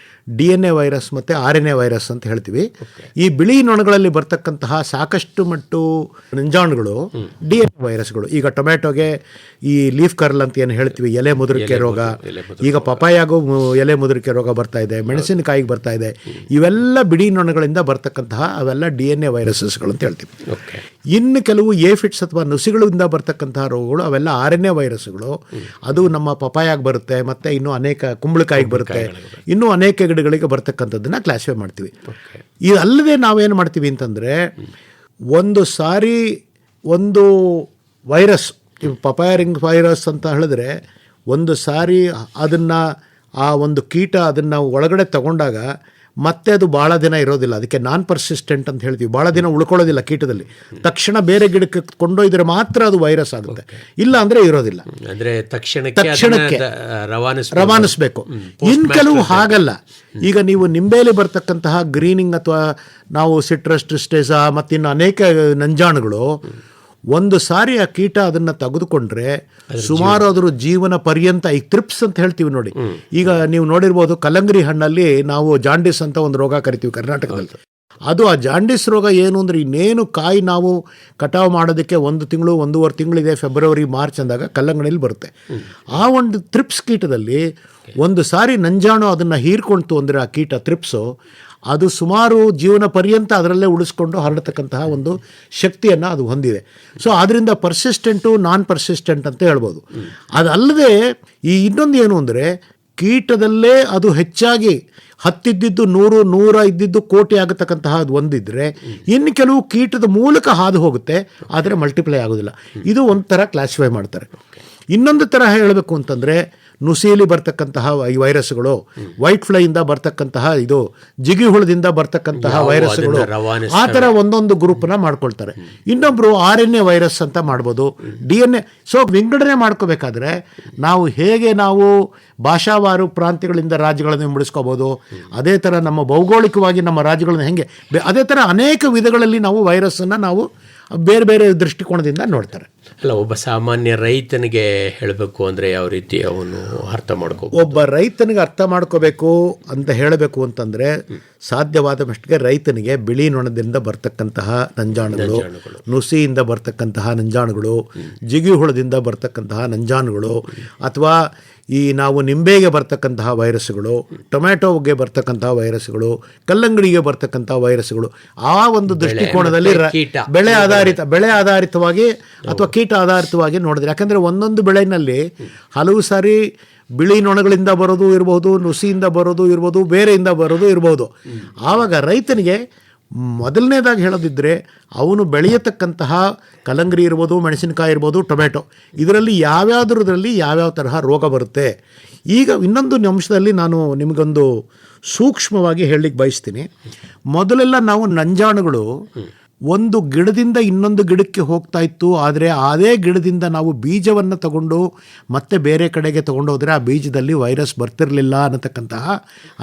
DNA ವೈರಸ್ ಮತ್ತು RNA ವೈರಸ್ ಅಂತ ಹೇಳ್ತೀವಿ. ಈ ಬಿಳಿ ನೊಣಗಳಲ್ಲಿ ಬರ್ತಕ್ಕಂತಹ ಸಾಕಷ್ಟು ಮಟ್ಟು ನಂಜಾಣುಗಳು DNA ವೈರಸ್ಗಳು. ಈಗ ಟೊಮ್ಯಾಟೊಗೆ ಈ ಲೀಫ್ ಕರ್ಲ್ ಅಂತ ಏನು ಹೇಳ್ತೀವಿ, ಎಲೆ ಮುದುರಿಕೆ ರೋಗ, ಈಗ ಪಪಾಯಾಗೂ ಎಲೆ ಮುದುರಿಕೆ ರೋಗ ಬರ್ತಾ ಇದೆ, ಮೆಣಸಿನಕಾಯಿಗೆ ಬರ್ತಾ ಇದೆ. ಇವೆಲ್ಲ ಬಿಳಿ ನೊಣಗಳಿಂದ ಬರ್ತಕ್ಕಂತಹ ಅವೆಲ್ಲ DNA ವೈರಸಸ್ಗಳು ಅಂತ ಹೇಳ್ತೀವಿ. ಇನ್ನು ಕೆಲವು ಏಫಿಡ್ಸ್ ಅಥವಾ ನುಸಿಗಳಿಂದ ಬರ್ತಕ್ಕಂತಹ ರೋಗಗಳು ಅವೆಲ್ಲ RNA ವೈರಸ್ಗಳು. ಅದು ನಮ್ಮ ಪಪಾಯಾಗಿ ಬರುತ್ತೆ, ಮತ್ತು ಇನ್ನೂ ಅನೇಕ ಕುಂಬಳಕಾಯಿಗೆ ಬರುತ್ತೆ, ಇನ್ನೂ ಅನೇಕ ಗಿಡಗಳಿಗೆ ಬರ್ತಕ್ಕಂಥದ್ದನ್ನು ಕ್ಲಾಸಿಫೈ ಮಾಡ್ತೀವಿ. ಇದಲ್ಲದೆ ನಾವೇನು ಮಾಡ್ತೀವಿ ಅಂತಂದರೆ, ಒಂದು ಸಾರಿ ಒಂದು ವೈರಸ್, ಪಪಾಯ ರಿಂಗ್ ವೈರಸ್ ಅಂತ ಹೇಳಿದ್ರೆ, ಒಂದು ಸಾರಿ ಅದನ್ನು ಆ ಒಂದು ಕೀಟ ಅದನ್ನು ಒಳಗಡೆ ತಗೊಂಡಾಗ ಮತ್ತೆ ಅದು ಭಾಳ ದಿನ ಇರೋದಿಲ್ಲ. ಅದಕ್ಕೆ ನಾನ್ ಪರ್ಸಿಸ್ಟೆಂಟ್ ಅಂತ ಹೇಳ್ತೀವಿ. ಭಾಳ ದಿನ ಉಳ್ಕೊಳ್ಳೋದಿಲ್ಲ ಕೀಟದಲ್ಲಿ. ತಕ್ಷಣ ಬೇರೆ ಗಿಡಕ್ಕೆ ಕೊಂಡೊಯ್ದರೆ ಮಾತ್ರ ಅದು ವೈರಸ್ ಆಗುತ್ತೆ, ಇಲ್ಲ ಅಂದರೆ ಇರೋದಿಲ್ಲ. ಅಂದರೆ ತಕ್ಷಣಕ್ಕೆ ರವಾನಿಸಬೇಕು. ಇನ್ನು ಕೆಲವು ಹಾಗಲ್ಲ. ಈಗ ನೀವು ನಿಂಬೆಯಲ್ಲಿ ಬರ್ತಕ್ಕಂತಹ ಗ್ರೀನಿಂಗ್ ಅಥವಾ ನಾವು ಸಿಟ್ರಸ್ ಟ್ರಿಸ್ಟೇಸಾ ಮತ್ತು ಇನ್ನು ಅನೇಕ ನಂಜಾಣುಗಳು ಒಂದು ಸಾರಿ ಆ ಕೀಟ ಅದನ್ನು ತೆಗೆದುಕೊಂಡ್ರೆ ಸುಮಾರು ಅದರ ಜೀವನ ಪರ್ಯಂತ, ಈಗ ತ್ರಿಪ್ಸ್ ಅಂತ ಹೇಳ್ತೀವಿ ನೋಡಿ. ಈಗ ನೀವು ನೋಡಿರ್ಬೋದು, ಕಲ್ಲಂಗರಿ ಹಣ್ಣಲ್ಲಿ ನಾವು ಜಾಂಡಿಸ್ ಅಂತ ಒಂದು ರೋಗ ಕರಿತೀವಿ ಕರ್ನಾಟಕದಲ್ಲಿ. ಅದು ಆ ಜಾಂಡಿಸ್ ರೋಗ ಏನು ಅಂದರೆ, ಇನ್ನೇನು ಕಾಯಿ ನಾವು ಕಟಾವು ಮಾಡೋದಕ್ಕೆ 1 ತಿಂಗಳು 1.5 ತಿಂಗಳಿದೆ, ಫೆಬ್ರವರಿ ಮಾರ್ಚ್ ಅಂದಾಗ ಕಲ್ಲಂಗಡಿಯಲ್ಲಿ ಬರುತ್ತೆ. ಆ ಒಂದು ತ್ರಿಪ್ಸ್ ಕೀಟದಲ್ಲಿ ಒಂದು ಸಾರಿ ನಂಜಾಣು ಅದನ್ನು ಹೀರ್ಕೊಳ್ತು ಅಂದರೆ ಆ ಕೀಟ ತ್ರಿಪ್ಸು, ಅದು ಸುಮಾರು ಜೀವನ ಪರ್ಯಂತ ಅದರಲ್ಲೇ ಉಳಿಸ್ಕೊಂಡು ಹರಡತಕ್ಕಂತಹ ಒಂದು ಶಕ್ತಿಯನ್ನು ಅದು ಹೊಂದಿದೆ. ಸೊ ಅದರಿಂದ ಪರ್ಸಿಸ್ಟೆಂಟು, ನಾನ್ ಪರ್ಸಿಸ್ಟೆಂಟ್ ಅಂತ ಹೇಳ್ಬೋದು. ಅದಲ್ಲದೆ ಈ ಇನ್ನೊಂದು ಏನು ಅಂದರೆ, ಕೀಟದಲ್ಲೇ ಅದು ಹೆಚ್ಚಾಗಿ 10 ಇದ್ದಿದ್ದು 100, 100 ಇದ್ದಿದ್ದು ಕೋಟಿ ಆಗತಕ್ಕಂತಹ ಅದು ಒಂದಿದ್ರೆ, ಇನ್ನು ಕೆಲವು ಕೀಟದ ಮೂಲಕ ಹಾದು ಹೋಗುತ್ತೆ, ಆದರೆ ಮಲ್ಟಿಪ್ಲೈ ಆಗೋದಿಲ್ಲ. ಇದು ಒಂಥರ ಕ್ಲಾಸಿಫೈ ಮಾಡ್ತಾರೆ. ಇನ್ನೊಂದು ತರಹ ಹೇಳಬೇಕು ಅಂತಂದರೆ, ನುಸಿಯಲ್ಲಿ ಬರ್ತಕ್ಕಂತಹ ಈ ವೈರಸ್ಗಳು, ವೈಟ್ ಫ್ಲೈಯಿಂದ ಬರ್ತಕ್ಕಂತಹ ಇದು ಜಿಗಿ ಹುಳದಿಂದ ಬರ್ತಕ್ಕಂತಹ ವೈರಸ್ಗಳು, ಆ ಥರ ಒಂದೊಂದು ಗ್ರೂಪ್ನ ಮಾಡ್ಕೊಳ್ತಾರೆ. ಇನ್ನೊಬ್ಬರು RNA ವೈರಸ್ ಅಂತ ಮಾಡ್ಬೋದು, DNA. ಸೊ ವಿಂಗಡಣೆ ಮಾಡ್ಕೋಬೇಕಾದ್ರೆ ನಾವು ಹೇಗೆ ನಾವು ಭಾಷಾವಾರು ಪ್ರಾಂತ್ಯಗಳಿಂದ ರಾಜ್ಯಗಳನ್ನು ವಿಂಗಡಿಸ್ಕೋಬೋದು, ಅದೇ ಥರ ನಮ್ಮ ಭೌಗೋಳಿಕವಾಗಿ ನಮ್ಮ ರಾಜ್ಯಗಳನ್ನು ಹೆಂಗೆ, ಅದೇ ಥರ ಅನೇಕ ವಿಧಗಳಲ್ಲಿ ನಾವು ವೈರಸ್ಸನ್ನು ನಾವು ಬೇರೆ ಬೇರೆ ದೃಷ್ಟಿಕೋನದಿಂದ ನೋಡ್ತಾರೆ. ಅಲ್ಲ, ಒಬ್ಬ ಸಾಮಾನ್ಯ ರೈತನಿಗೆ ಹೇಳಬೇಕು ಅಂದರೆ ಯಾವ ರೀತಿ ಅವನು ಅರ್ಥ ಮಾಡ್ಕೋಬೇಕು? ಒಬ್ಬ ರೈತನಿಗೆ ಅರ್ಥ ಮಾಡ್ಕೋಬೇಕು ಅಂತ ಹೇಳಬೇಕು ಅಂತಂದರೆ, ಸಾಧ್ಯವಾದ ಮಟ್ಟಿಗೆ ರೈತನಿಗೆ ಬಿಳಿ ನೊಣದಿಂದ ಬರ್ತಕ್ಕಂತಹ ನಂಜಾಣುಗಳು, ನುಸಿಯಿಂದ ಬರ್ತಕ್ಕಂತಹ ನಂಜಾಣುಗಳು, ಜಿಗಿ ಹುಳದಿಂದ ಬರ್ತಕ್ಕಂತಹ ನಂಜಾಣುಗಳು, ಅಥವಾ ಈ ನಾವು ನಿಂಬೆಗೆ ಬರ್ತಕ್ಕಂತಹ ವೈರಸ್ಗಳು, ಟೊಮ್ಯಾಟೋಗೆ ಬರ್ತಕ್ಕಂತಹ ವೈರಸ್ಗಳು, ಕಲ್ಲಂಗಡಿಗೆ ಬರ್ತಕ್ಕಂತಹ ವೈರಸ್ಗಳು, ಆ ಒಂದು ದೃಷ್ಟಿಕೋನದಲ್ಲಿ ಬೆಳೆ ಆಧಾರಿತವಾಗಿ ಅಥವಾ ಕೀಟ ಆಧಾರಿತವಾಗಿ ನೋಡಿದ್ರೆ, ಯಾಕಂದರೆ ಒಂದೊಂದು ಬೆಳೆಯಲ್ಲಿ ಹಲವು ಸಾರಿ ಬಿಳಿ ನೊಣಗಳಿಂದ ಬರೋದು ಇರ್ಬೋದು, ನುಸಿಯಿಂದ ಬರೋದು ಇರ್ಬೋದು, ಬೇರೆಯಿಂದ ಬರೋದು ಇರ್ಬೋದು. ಆವಾಗ ರೈತನಿಗೆ ಮೊದಲನೇದಾಗಿ ಹೇಳೋದಿದ್ದರೆ, ಅವನು ಬೆಳೆಯತಕ್ಕಂತಹ ಕಲ್ಲಂಗರಿ ಇರ್ಬೋದು, ಮೆಣಸಿನಕಾಯಿ ಇರ್ಬೋದು, ಟೊಮೆಟೊ, ಇದರಲ್ಲಿ ಯಾವ್ಯಾವುದರಲ್ಲಿ ಯಾವ್ಯಾವ ತರಹ ರೋಗ ಬರುತ್ತೆ. ಈಗ ಇನ್ನೊಂದು ಅಂಶದಲ್ಲಿ ನಾನು ನಿಮಗೊಂದು ಸೂಕ್ಷ್ಮವಾಗಿ ಹೇಳಲಿಕ್ಕೆ ಬಯಸ್ತೀನಿ. ಮೊದಲೆಲ್ಲ ನಾವು ನಂಜಾಣುಗಳು ಒಂದು ಗಿಡದಿಂದ ಇನ್ನೊಂದು ಗಿಡಕ್ಕೆ ಹೋಗ್ತಾ ಇತ್ತು, ಆದರೆ ಅದೇ ಗಿಡದಿಂದ ನಾವು ಬೀಜವನ್ನು ತಗೊಂಡು ಮತ್ತೆ ಬೇರೆ ಕಡೆಗೆ ತೊಗೊಂಡೋದ್ರೆ ಆ ಬೀಜದಲ್ಲಿ ವೈರಸ್ ಬರ್ತಿರಲಿಲ್ಲ ಅನ್ನತಕ್ಕಂತಹ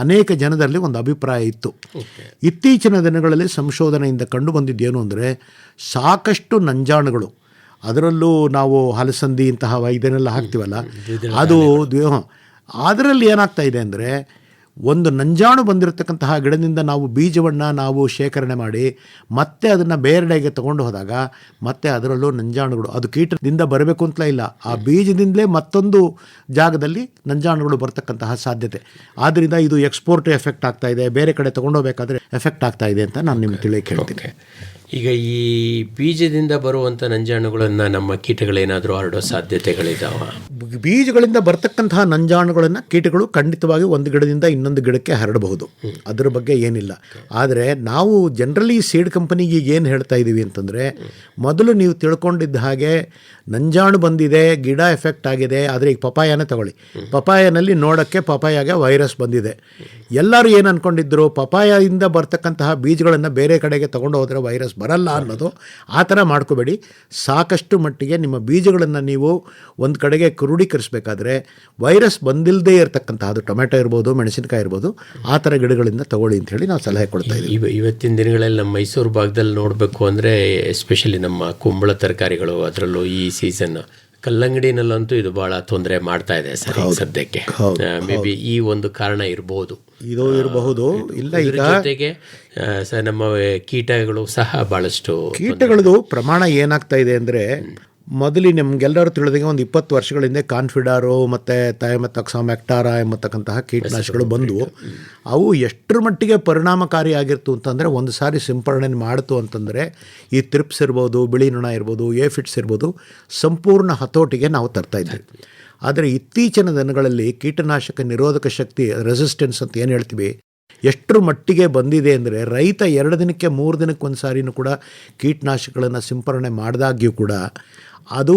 ಅನೇಕ ಜನರಲ್ಲಿ ಒಂದು ಅಭಿಪ್ರಾಯ ಇತ್ತು. ಇತ್ತೀಚಿನ ದಿನಗಳಲ್ಲಿ ಸಂಶೋಧನೆಯಿಂದ ಕಂಡು ಬಂದಿದ್ದೇನು ಅಂದರೆ, ಸಾಕಷ್ಟು ನಂಜಾಣುಗಳು, ಅದರಲ್ಲೂ ನಾವು ಹಲಸಂದಿ ಇಂತಹ ಇದನ್ನೆಲ್ಲ ಹಾಕ್ತೀವಲ್ಲ, ಅದು ಅದರಲ್ಲಿ ಏನಾಗ್ತಾ ಇದೆ ಅಂದರೆ, ಒಂದು ನಂಜಾಣು ಬಂದಿರತಕ್ಕಂತಹ ಗಿಡದಿಂದ ನಾವು ಬೀಜವನ್ನು ನಾವು ಶೇಖರಣೆ ಮಾಡಿ ಮತ್ತೆ ಅದನ್ನು ಬೇರೆಡೆಗೆ ತೊಗೊಂಡು ಹೋದಾಗ ಮತ್ತೆ ಅದರಲ್ಲೂ ನಂಜಾಣುಗಳು, ಅದು ಕೀಟದಿಂದ ಬರಬೇಕು ಅಂತಲೇ ಇಲ್ಲ, ಆ ಬೀಜದಿಂದಲೇ ಮತ್ತೊಂದು ಜಾಗದಲ್ಲಿ ನಂಜಾಣುಗಳು ಬರ್ತಕ್ಕಂತಹ ಸಾಧ್ಯತೆ. ಆದ್ದರಿಂದ ಇದು ಎಕ್ಸ್ಪೋರ್ಟ್ ಎಫೆಕ್ಟ್ ಆಗ್ತಾ ಇದೆ, ಬೇರೆ ಕಡೆ ತೊಗೊಂಡೋಗ್ಬೇಕಾದ್ರೆ ಎಫೆಕ್ಟ್ ಆಗ್ತಾ ಇದೆ ಅಂತ ನಾನು ನಿಮ್ಗೆ ತಿಳಿಯಕ್ಕೆ ಹೇಳ್ತೀನಿ. ಈಗ ಈ ಬೀಜದಿಂದ ಬರುವಂಥ ನಂಜಾಣುಗಳನ್ನು ನಮ್ಮ ಕೀಟಗಳೇನಾದರೂ ಹರಡೋ ಸಾಧ್ಯತೆಗಳಿದ್ದಾವ? ಬೀಜಗಳಿಂದ ಬರ್ತಕ್ಕಂತಹ ನಂಜಾಣುಗಳನ್ನು ಕೀಟಗಳು ಖಂಡಿತವಾಗಿ ಒಂದು ಗಿಡದಿಂದ ಇನ್ನೊಂದು ಗಿಡಕ್ಕೆ ಹರಡಬಹುದು, ಅದರ ಬಗ್ಗೆ ಏನಿಲ್ಲ. ಆದರೆ ನಾವು ಜನರಲಿ ಸೀಡ್ ಕಂಪನಿಗೆ ಏನು ಹೇಳ್ತಾ ಇದ್ದೀವಿ ಅಂತಂದರೆ, ಮೊದಲು ನೀವು ತಿಳ್ಕೊಂಡಿದ್ದ ಹಾಗೆ ನಂಜಾಣು ಬಂದಿದೆ, ಗಿಡ ಎಫೆಕ್ಟ್ ಆಗಿದೆ, ಆದರೆ ಈಗ ಪಪಾಯನೇ ತಗೊಳ್ಳಿ, ಪಪಾಯನಲ್ಲಿ ನೋಡೋಕ್ಕೆ ಪಪಾಯಾಗೆ ವೈರಸ್ ಬಂದಿದೆ. ಎಲ್ಲರೂ ಏನು ಅಂದ್ಕೊಂಡಿದ್ರು, ಪಪಾಯಿಂದ ಬರ್ತಕ್ಕಂತಹ ಬೀಜಗಳನ್ನು ಬೇರೆ ಕಡೆಗೆ ತೊಗೊಂಡು ಹೋದರೆ ವೈರಸ್ ಬರಲ್ಲ ಅನ್ನೋದು. ಆ ಥರ ಮಾಡ್ಕೋಬೇಡಿ. ಸಾಕಷ್ಟು ಮಟ್ಟಿಗೆ ನಿಮ್ಮ ಬೀಜಗಳನ್ನು ನೀವು ಒಂದು ಕಡೆಗೆ ಕ್ರೋಢೀಕರಿಸಬೇಕಾದ್ರೆ ವೈರಸ್ ಬಂದಿಲ್ಲದೆ ಇರತಕ್ಕಂತಹ, ಅದು ಟೊಮೆಟೊ ಇರ್ಬೋದು, ಮೆಣಸಿನಕಾಯಿ ಇರ್ಬೋದು, ಆ ಥರ ಗಿಡಗಳಿಂದ ತಗೊಳ್ಳಿ ಅಂತ ಹೇಳಿ ನಾವು ಸಲಹೆ ಕೊಡ್ತಾ ಇದ್ದೀವಿ. ಇವತ್ತಿನ ದಿನಗಳಲ್ಲಿ ನಮ್ಮ ಮೈಸೂರು ಭಾಗದಲ್ಲಿ ನೋಡಬೇಕು ಅಂದರೆ ಎಸ್ಪೆಷಲಿ ನಮ್ಮ ಕುಂಬಳ ತರಕಾರಿಗಳು, ಅದರಲ್ಲೂ ಈ ಸೀಸನ್ ಕಲ್ಲಂಗಡಿನಲ್ಲಂತೂ ಇದು ಭಾಳ ತೊಂದರೆ ಮಾಡ್ತಾ ಇದೆ ಸರ್ ಸದ್ಯಕ್ಕೆ. ಮೇ ಬಿ ಈ ಒಂದು ಕಾರಣ ಇರಬಹುದು, ಇದು ಇರಬಹುದು. ಇಲ್ಲ, ಈಗ ಜೊತೆಗೆ ನಮ್ಮ ಕೀಟಗಳು ಸಹ ಭಾಳಷ್ಟು, ಕೀಟಗಳದು ಪ್ರಮಾಣ ಏನಾಗ್ತಾ ಇದೆ ಅಂದರೆ, ಮೊದಲು ನಮಗೆಲ್ಲರೂ ತಿಳಿದಂಗೆ ಒಂದು 20 ವರ್ಷಗಳ ಹಿಂದೆ ಕಾನ್ಫಿಡಾರು ಮತ್ತು ಥೈಮೆಥಾಕ್ಸಾಮ್ ಆಕ್ಟಾರಾ ಎಂಬತಕ್ಕಂತಹ ಕೀಟನಾಶಕಗಳು ಬಂದವು. ಅವು ಎಷ್ಟರ ಮಟ್ಟಿಗೆ ಪರಿಣಾಮಕಾರಿಯಾಗಿರ್ತು ಅಂತಂದರೆ, ಒಂದು ಸಾರಿ ಸಿಂಪರಣೆ ಮಾಡ್ತು ಅಂತಂದರೆ ಈ ತ್ರಿಪ್ಸ್ ಇರ್ಬೋದು, ಬಿಳಿ ನೊಣ ಇರ್ಬೋದು, ಏಫಿಡ್ಸ್ ಇರ್ಬೋದು, ಸಂಪೂರ್ಣ ಹತೋಟಿಗೆ ನಾವು ತರ್ತಾಯಿದ್ವಿ. ಆದರೆ ಇತ್ತೀಚಿನ ದಿನಗಳಲ್ಲಿ ಕೀಟನಾಶಕ ನಿರೋಧಕ ಶಕ್ತಿ, ರೆಸಿಸ್ಟೆನ್ಸ್ ಅಂತ ಏನು ಹೇಳ್ತೀವಿ, ಎಷ್ಟರ ಮಟ್ಟಿಗೆ ಬಂದಿದೆ ಅಂದರೆ, ರೈತ 2 ದಿನಕ್ಕೆ 3 ದಿನಕ್ಕೆ ಒಂದು ಸಾರಿನೂ ಕೂಡ ಕೀಟನಾಶಕಗಳನ್ನು ಸಿಂಪರಣೆ ಮಾಡಿದಾಗ್ಯೂ ಕೂಡ ಅದು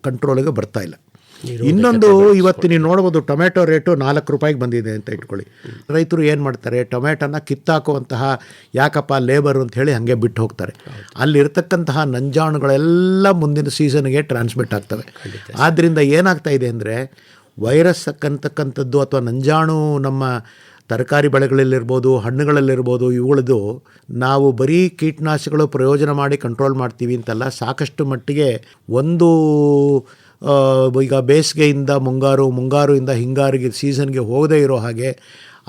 ಕಂಟ್ರೋಲಿಗೆ ಬರ್ತಾಯಿಲ್ಲ. ಇನ್ನೊಂದು, ಇವತ್ತು ನೀವು ನೋಡ್ಬೋದು ಟೊಮೆಟೊ ರೇಟು 4 ರೂಪಾಯಿಗೆ ಬಂದಿದೆ ಅಂತ ಇಟ್ಕೊಳ್ಳಿ. ರೈತರು ಏನು ಮಾಡ್ತಾರೆ, ಟೊಮೆಟೊನ ಕಿತ್ತಾಕುವಂತಹ ಯಾಕಪ್ಪ ಲೇಬರ್ ಅಂತ ಹೇಳಿ ಹಾಗೆ ಬಿಟ್ಟು ಹೋಗ್ತಾರೆ. ಅಲ್ಲಿರ್ತಕ್ಕಂತಹ ನಂಜಾಣುಗಳೆಲ್ಲ ಮುಂದಿನ ಸೀಸನ್ಗೆ ಟ್ರಾನ್ಸ್ಮಿಟ್ ಆಗ್ತವೆ. ಆದ್ದರಿಂದ ಏನಾಗ್ತಾ ಇದೆ ಅಂದರೆ, ವೈರಸ್ ಅಂತಕ್ಕಂಥದ್ದು ಅಥವಾ ನಂಜಾಣು ನಮ್ಮ ತರಕಾರಿ ಬೆಳೆಗಳಲ್ಲಿರ್ಬೋದು, ಹಣ್ಣುಗಳಲ್ಲಿರ್ಬೋದು, ಇವುಗಳದ್ದು ನಾವು ಬರೀ ಕೀಟನಾಶಕಗಳು ಪ್ರಯೋಜನ ಮಾಡಿ ಕಂಟ್ರೋಲ್ ಮಾಡ್ತೀವಿ ಅಂತಲ್ಲ, ಸಾಕಷ್ಟು ಮಟ್ಟಿಗೆ ಒಂದು ಈಗ ಬೇಸಿಗೆಯಿಂದ ಮುಂಗಾರುಯಿಂದ ಹಿಂಗಾರಿಗೆ ಸೀಸನ್ಗೆ ಹೋಗದೇ ಇರೋ ಹಾಗೆ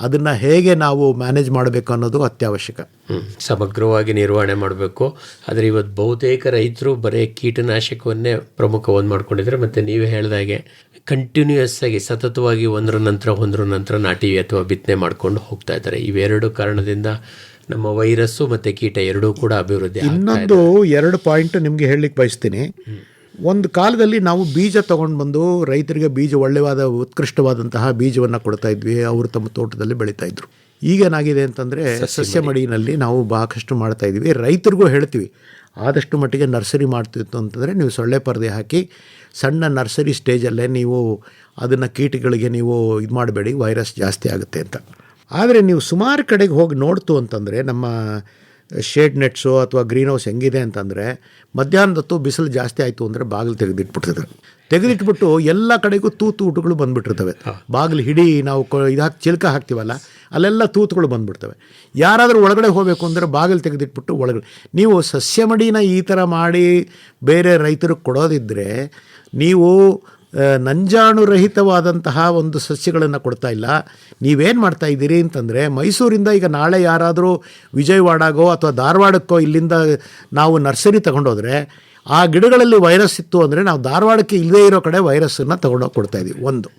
ಅದನ್ನು ಹೇಗೆ ನಾವು ಮ್ಯಾನೇಜ್ ಮಾಡಬೇಕು ಅನ್ನೋದು ಅತ್ಯವಶ್ಯಕ. ಸಮಗ್ರವಾಗಿ ನಿರ್ವಹಣೆ ಮಾಡಬೇಕು. ಆದರೆ ಇವತ್ತು ಬಹುತೇಕ ರೈತರು ಬರೀ ಕೀಟನಾಶಕವನ್ನೇ ಪ್ರಮುಖವಾಗಿ ಮಾಡ್ಕೊಂಡಿದ್ದಾರೆ. ಮತ್ತು ನೀವು ಹೇಳಿದಾಗೆ ಕಂಟಿನ್ಯೂಯಸ್ ಆಗಿ ಸತತವಾಗಿ ಒಂದರ ನಂತರ ನಾಟಿ ಅಥವಾ ಬಿತ್ತನೆ ಮಾಡ್ಕೊಂಡು ಹೋಗ್ತಾ ಇದ್ದಾರೆ. ಇವೆರಡು ಕಾರಣದಿಂದ ನಮ್ಮ ವೈರಸ್ಸು ಮತ್ತು ಕೀಟ ಎರಡೂ ಕೂಡ ಅಭಿವೃದ್ಧಿ. ಇನ್ನೊಂದು 2 ಪಾಯಿಂಟ್ ನಿಮಗೆ ಹೇಳಲಿಕ್ಕೆ ಬಯಸ್ತೀನಿ. ಒಂದು ಕಾಲದಲ್ಲಿ ನಾವು ಬೀಜ ತೊಗೊಂಡು ಬಂದು ರೈತರಿಗೆ ಒಳ್ಳೆಯವಾದ ಉತ್ಕೃಷ್ಟವಾದಂತಹ ಬೀಜವನ್ನು ಕೊಡ್ತಾ ಇದ್ವಿ, ಅವರು ತಮ್ಮ ತೋಟದಲ್ಲಿ ಬೆಳೀತಾ ಇದ್ರು. ಈಗೇನಾಗಿದೆ ಅಂತಂದರೆ, ಸಸ್ಯ ಮಡಿನಲ್ಲಿ ನಾವು ಸಾಕಷ್ಟು ಮಾಡ್ತಾ ಇದ್ವಿ. ರೈತರಿಗೂ ಹೇಳ್ತೀವಿ, ಆದಷ್ಟು ಮಟ್ಟಿಗೆ ನರ್ಸರಿ ಮಾಡ್ತಿತ್ತು ಅಂತಂದರೆ ನೀವು ಸೊಳ್ಳೆ ಪರದೆ ಹಾಕಿ ಸಣ್ಣ ನರ್ಸರಿ ಸ್ಟೇಜಲ್ಲೇ ನೀವು ಅದನ್ನು ಕೀಟಗಳಿಗೆ ನೀವು ಇದು ಮಾಡಬೇಡಿ, ವೈರಸ್ ಜಾಸ್ತಿ ಆಗುತ್ತೆ ಅಂತ. ಆದರೆ ನೀವು ಸುಮಾರು ಕಡೆಗೆ ಹೋಗಿ ನೋಡ್ತು ಅಂತಂದರೆ, ನಮ್ಮ ಶೇಡ್ ನೆಟ್ಸು ಅಥವಾ ಗ್ರೀನ್ ಹೌಸ್ ಹೆಂಗಿದೆ ಅಂತಂದರೆ, ಮಧ್ಯಾಹ್ನದೊತ್ತು ಬಿಸಿಲು ಜಾಸ್ತಿ ಆಯಿತು ಅಂದರೆ ಬಾಗಿಲು ತೆಗೆದಿಟ್ಬಿಟ್ಟು ಎಲ್ಲ ಕಡೆಗೂ ತೂತುಗಳು ಬಂದುಬಿಟ್ಟಿರ್ತವೆ. ಬಾಗಿಲು ಹಿಡಿ ನಾವು ಚಿಲ್ಕ ಹಾಕ್ತೀವಲ್ಲ, ಅಲ್ಲೆಲ್ಲ ತೂತುಗಳು ಬಂದುಬಿಡ್ತವೆ. ಯಾರಾದರೂ ಒಳಗಡೆ ಹೋಗಬೇಕು ಅಂದರೆ ಬಾಗಿಲು ತೆಗೆದಿಟ್ಬಿಟ್ಟು ಒಳಗಡೆ. ನೀವು ಸಸ್ಯ ಮಡಿನ ಈ ಥರ ಮಾಡಿ ಬೇರೆ ರೈತರಿಗೆ ಕೊಡೋದಿದ್ದರೆ, ನೀವು ನಂಜಾಣುರಹಿತವಾದಂತಹ ಒಂದು ಸಸ್ಯಗಳನ್ನು ಕೊಡ್ತಾ ಇಲ್ಲ. ನೀವೇನು ಮಾಡ್ತಾ ಇದ್ದೀರಿ ಅಂತಂದರೆ, ಮೈಸೂರಿಂದ ಈಗ ನಾಳೆ ಯಾರಾದರೂ ವಿಜಯವಾಡಗೋ ಅಥವಾ ಧಾರವಾಡಕ್ಕೋ ಇಲ್ಲಿಂದ ನಾವು ನರ್ಸರಿ ತಗೊಂಡೋದ್ರೆ, ಆ ಗಿಡಗಳಲ್ಲಿ ವೈರಸ್ ಇತ್ತು ಅಂದರೆ ನಾವು ಧಾರವಾಡಕ್ಕೆ ಇಲ್ಲದೇ ಇರೋ ಕಡೆ ವೈರಸ್ಸನ್ನು ತೊಗೊಂಡೋಗಿ ಕೊಡ್ತಾಯಿದ್ದೀವಿ. ಒಂದು